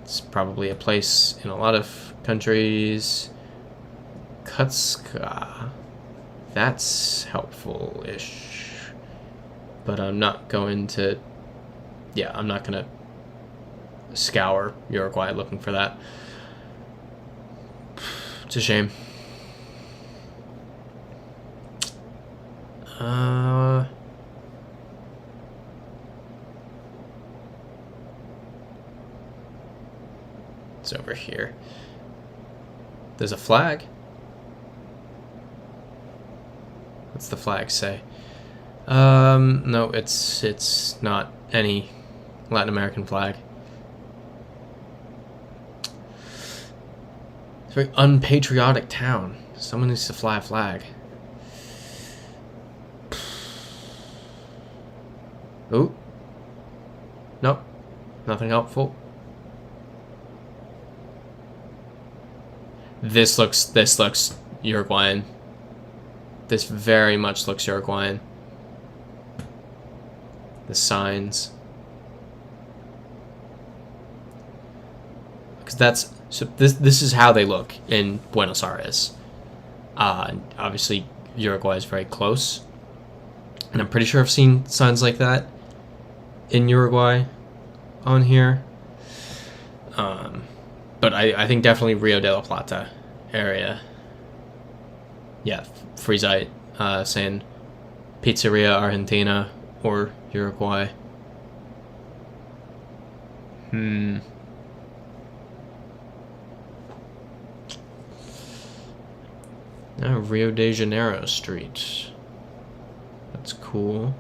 [SPEAKER 1] It's probably a place in a lot of countries. Kutska. That's helpful-ish. But I'm not going to... Yeah, I'm not going to scour Uruguay looking for that. It's a shame. It's over here. There's a flag. What's the flag say? No, it's not any Latin American flag. It's a very unpatriotic town. Someone needs to fly a flag. Ooh. Nope. Nothing helpful. This looks Uruguayan. This very much looks Uruguayan. The signs. Because this is how they look in Buenos Aires. Obviously Uruguay is very close. And I'm pretty sure I've seen signs like that in Uruguay on here. But I think definitely Rio de la Plata area. Yeah, Freezite saying Pizzeria Argentina or Uruguay. Rio de Janeiro Street. That's cool.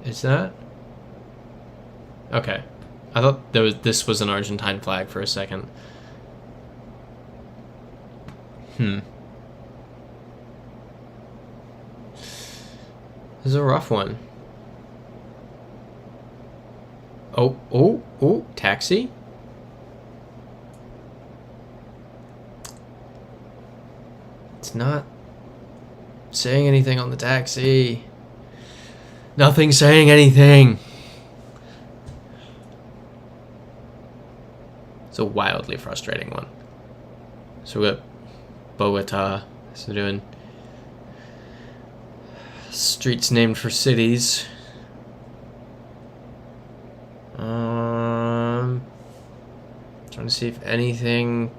[SPEAKER 1] Is that? Okay. I thought this was an Argentine flag for a second. This is a rough one. Oh, taxi? It's not saying anything on the taxi. Nothing's saying anything. It's a wildly frustrating one. So we got Bogota. So doing streets named for cities. Trying to see if anything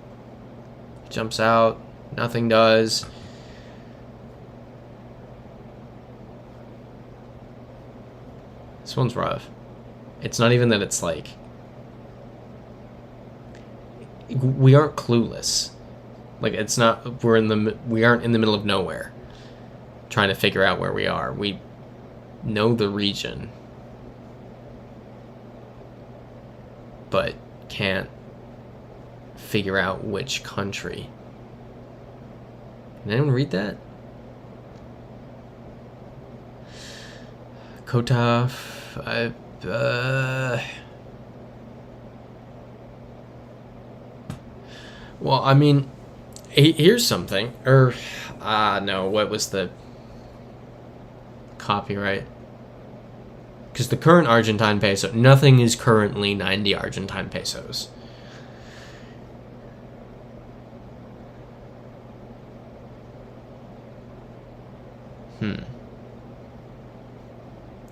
[SPEAKER 1] jumps out. Nothing does. This one's rough. It's not even that it's like... We aren't clueless. Like, it's not... We aren't in the middle of nowhere trying to figure out where we are. We know the region, but can't figure out which country. Can anyone read that? Kota... Well, I mean, here's something. No, what was the copyright? Because the current Argentine peso, nothing is currently 90 Argentine pesos.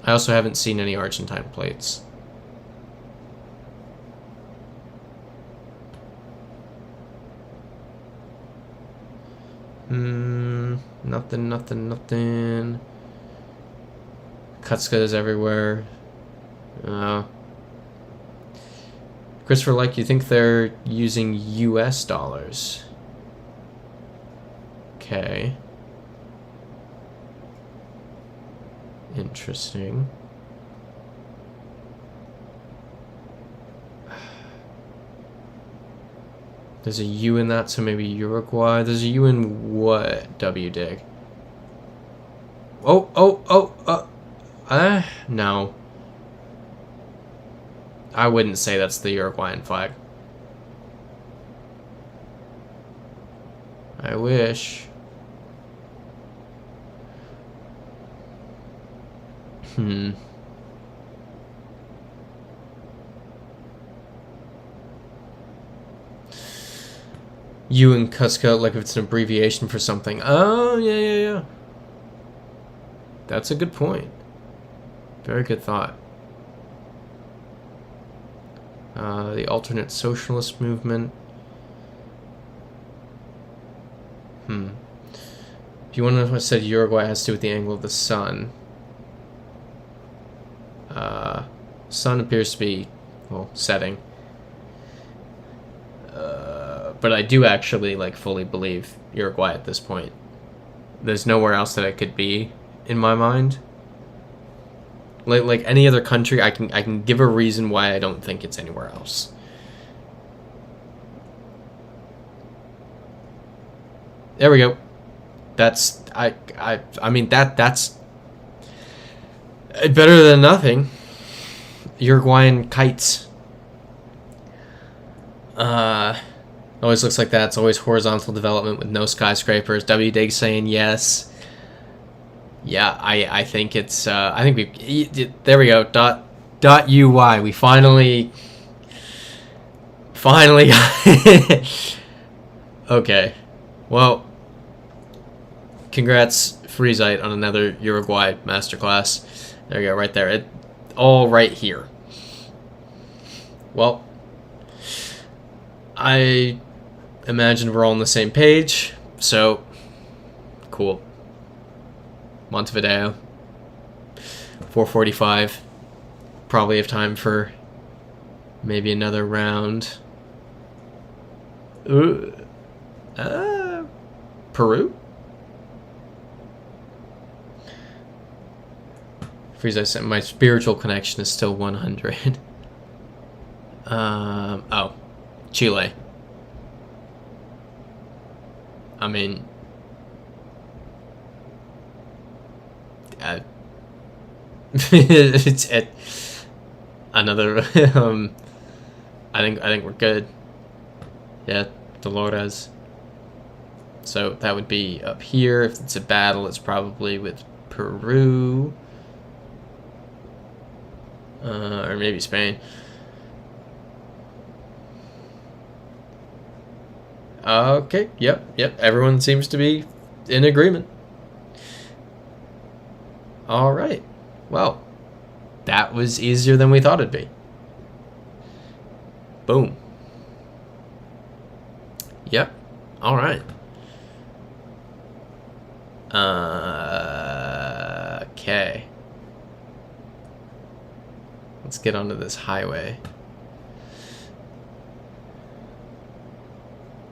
[SPEAKER 1] I also haven't seen any Argentine plates. Nothing. Cuzco's everywhere. Christopher, like, you think they're using US dollars? Okay. Interesting. There's a U in that, so maybe Uruguay. There's a U in what? WDig. No. I wouldn't say that's the Uruguayan flag. I wish. U in Cusco, like if it's an abbreviation for something. Oh, yeah. That's a good point. Very good thought. The alternate socialist movement. If you want to know what I said Uruguay has to do with the angle of the sun. Sun appears to be, well, setting. But I do actually, like, fully believe Uruguay at this point. There's nowhere else that it could be, in my mind. Like any other country, I can give a reason why I don't think it's anywhere else. There we go. That's I mean that's better than nothing. Uruguayan kites. Always looks like that. It's always horizontal development with no skyscrapers. WDig saying yes. Yeah, I think it's I think we there we go. Dot UI. We finally okay. Well, congrats Freezite on another Uruguay masterclass. There you go, right there. It all right here. Well, I imagine we're all on the same page, so cool. Montevideo, 4:45. Probably have time for maybe another round. Peru? Frieza said my spiritual connection is still 100. Oh, Chile. I mean, it's another. I think we're good. Yeah, Dolores. So that would be up here. If it's a battle, it's probably with Peru. Or maybe Spain. Okay, yep. Everyone seems to be in agreement. All right. Well, that was easier than we thought it'd be. Boom. Yep. All right. Okay. Let's get onto this highway.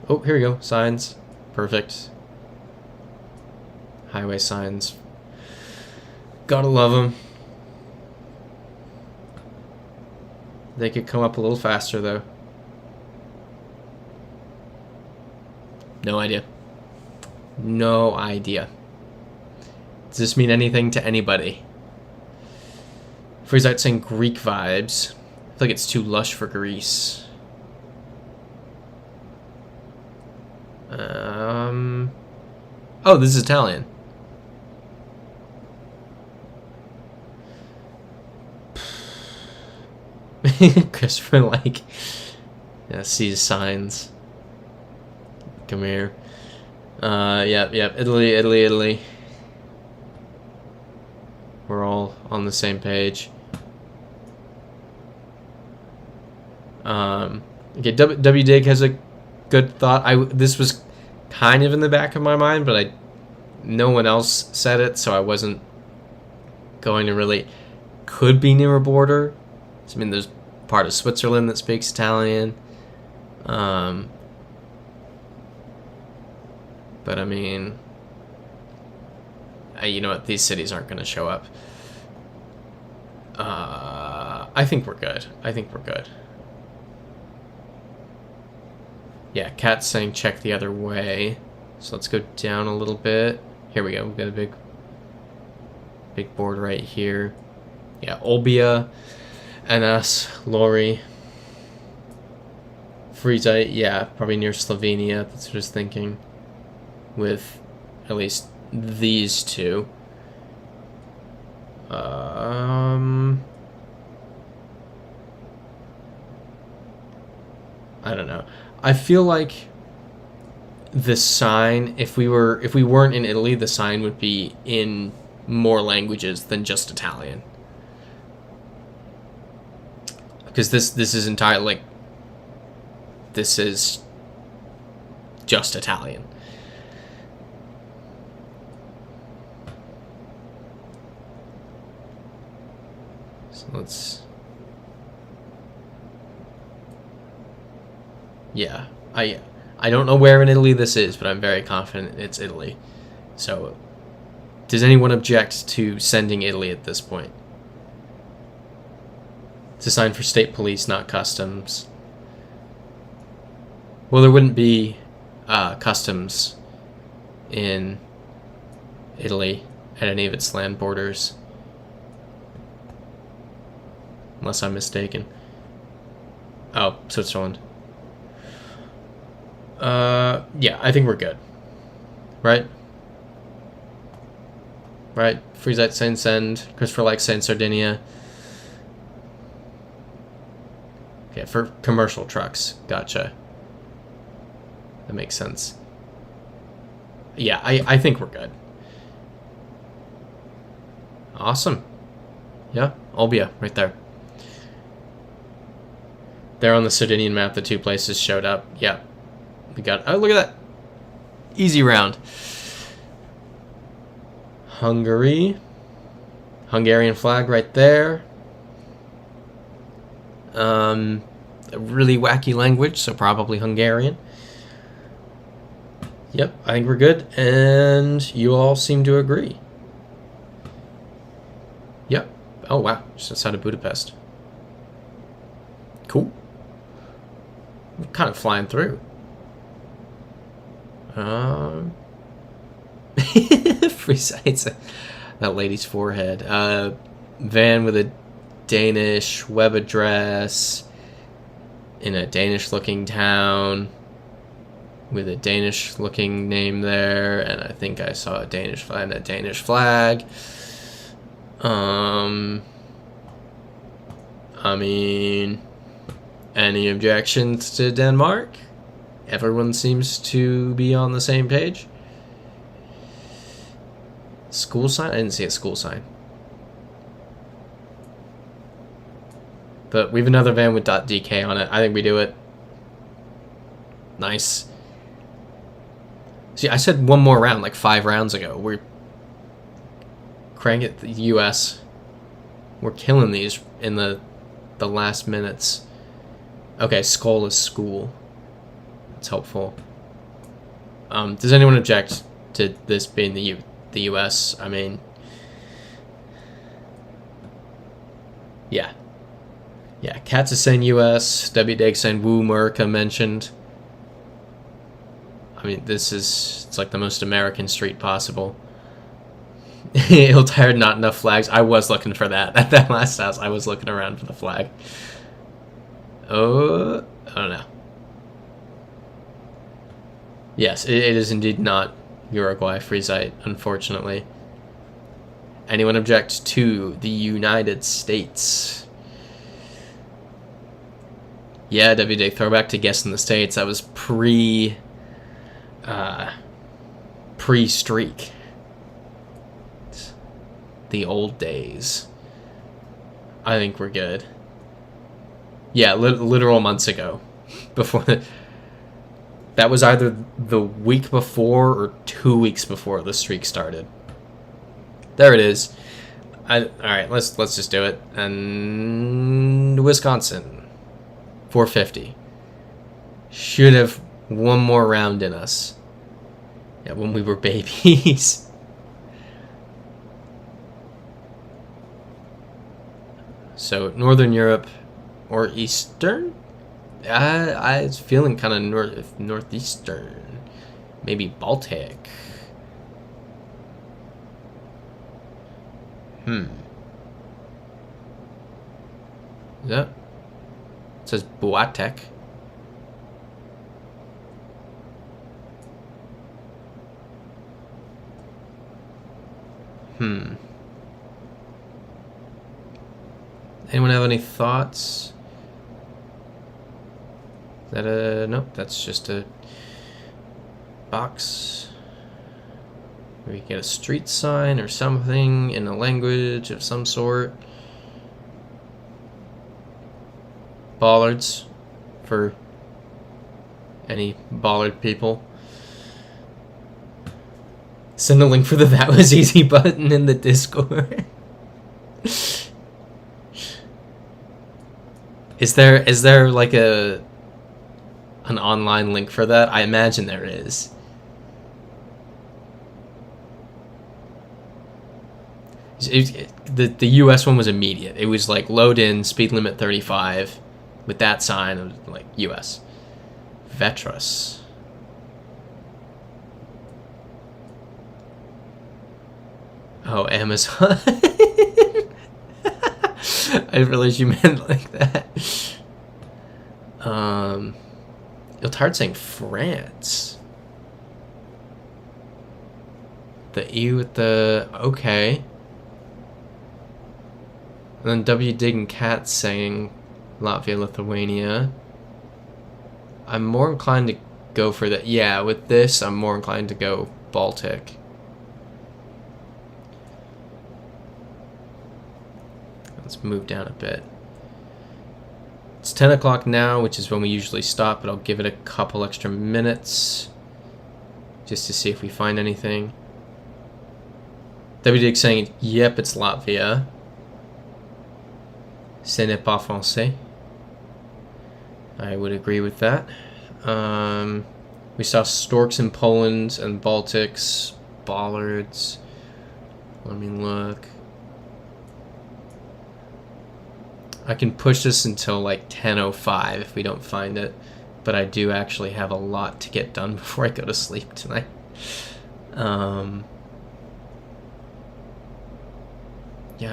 [SPEAKER 1] Oh, here we go. Signs. Perfect. Highway signs. Gotta love them. They could come up a little faster, though. No idea. No idea. Does this mean anything to anybody? Freeze out saying Greek vibes. I feel like it's too lush for Greece. Oh, this is Italian. Christopher, like, yeah, sees signs. Come here. Yep. Italy. We're all on the same page. Okay, WDig has a good thought. This was kind of in the back of my mind, but no one else said it, so I wasn't going to really. Could be near a border. I mean, there's part of Switzerland that speaks Italian. But I mean, you know what? These cities aren't going to show up. I think we're good. Yeah, Cat's saying check the other way. So let's go down a little bit. Here we go. We've got a big board right here. Yeah, Olbia, NS, Lori, Friesite, yeah, probably near Slovenia. That's what I was thinking. With at least these two. I don't know. I feel like the sign, if we weren't in Italy, the sign would be in more languages than just Italian. Because this is entirely, like, this is just Italian. So let's... Yeah, I don't know where in Italy this is, but I'm very confident it's Italy. So, does anyone object to sending Italy at this point? It's a sign for state police, not customs. Well, there wouldn't be customs in Italy at any of its land borders. Unless I'm mistaken. Oh, Switzerland. Yeah, I think we're good. Right? Freezite saying send. Christopher likes saying Sardinia. Okay, for commercial trucks. Gotcha. That makes sense. Yeah, I think we're good. Awesome. Yeah, Olbia, right there. There on the Sardinian map, the two places showed up. Yeah. We got... Oh, look at that. Easy round. Hungary. Hungarian flag right there. A really wacky language, so probably Hungarian. Yep, I think we're good, and you all seem to agree. Yep. Oh, wow. Just outside of Budapest. Cool. We're kind of flying through. Free sights. That lady's forehead. Van with a Danish web address in a Danish-looking town. with a Danish-looking name there, and I think I saw a Danish flag and a Danish flag. I mean, any objections to Denmark? Everyone seems to be on the same page. School sign? I didn't see a school sign. But we have another van with .dk on it. I think we do it. Nice. See, I said one more round like 5 rounds ago. We're cranking it the US. We're killing these in the last minutes. Okay, skull is school. It's helpful. Does anyone object to this being the US? I mean, yeah. Yeah, Katz is saying US, W. Dag saying Woo, Murica mentioned. I mean, it's like the most American street possible. Ill-tired, not enough flags. I was looking for that. At that last house, I was looking around for the flag. Oh, I don't know. Yes, it is indeed not Uruguay free site, unfortunately. Anyone object to the United States? Yeah, WD throwback to guessing the states. That was pre-streak. The old days. I think we're good. Yeah, literal months ago. Before that was either the week before or 2 weeks before the streak started. There it is. All right, let's just do it. And Wisconsin. 450. Should have one more round in us. Yeah, when we were babies. So, Northern Europe or Eastern? I was feeling kind of northeastern. Maybe Baltic. Is that? It says Buatek. Anyone have any thoughts? Is that a... Nope, that's just a box. Where you get a street sign or something in a language of some sort. Bollards for any bollard people. Send a link for the That Was Easy button in the Discord. Is there like an online link for that? I imagine there is. The US one was immediate. It was like load in, speed limit 35 with that sign of like US. Vetras. Oh, Amazon. I didn't realize you meant like that. It's hard saying France. The E with the... Okay. And then W. Dig and Cat saying Latvia, Lithuania. I'm more inclined to go for that. Yeah, with this, I'm more inclined to go Baltic. Let's move down a bit. It's 10 o'clock now, which is when we usually stop, but I'll give it a couple extra minutes just to see if we find anything. WD saying, yep, it's Latvia. Ce n'est pas français. I would agree with that. We saw storks in Poland and Baltics, bollards. Let me look. I can push this until like 10:05 if we don't find it, but I do actually have a lot to get done before I go to sleep tonight. Yeah,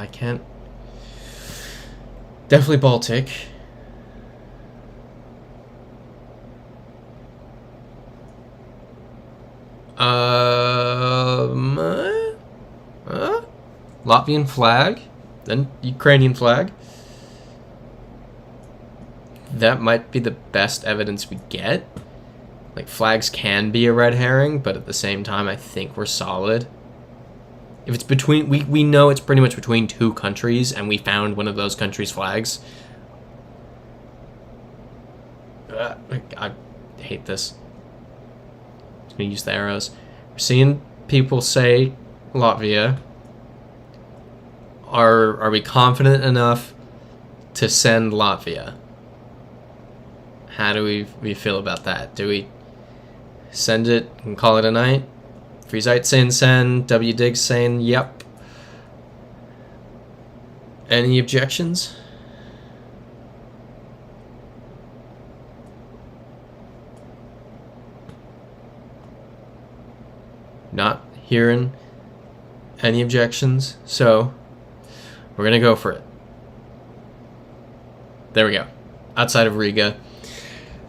[SPEAKER 1] I can't. Definitely Baltic. Latvian flag, then Ukrainian flag. That might be the best evidence we get. Like, flags can be a red herring, but at the same time, I think we're solid. If it's between, we know it's pretty much between two countries, and we found one of those countries' flags. I hate this. I'm gonna use the arrows. We're seeing people say Latvia. Are we confident enough to send Latvia? How do we feel about that? Do we send it and call it a night? Freezite saying send, WDig saying yep. Any objections? Not hearing any objections, so we're gonna go for it. There we go. Outside of Riga.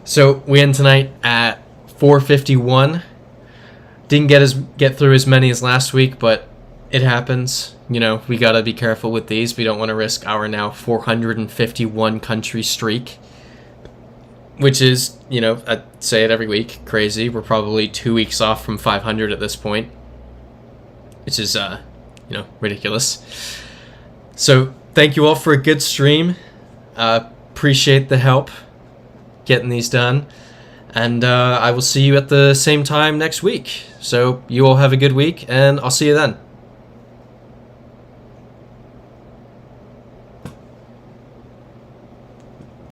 [SPEAKER 1] So we end tonight at 451. Didn't get through as many as last week, but it happens. You know, we gotta be careful with these. We don't want to risk our now 451 country streak, which is, you know, I say it every week, crazy. We're probably 2 weeks off from 500 at this point, which is, you know, ridiculous. So thank you all for a good stream. Appreciate the help getting these done. And I will see you at the same time next week. So you all have a good week, and I'll see you then.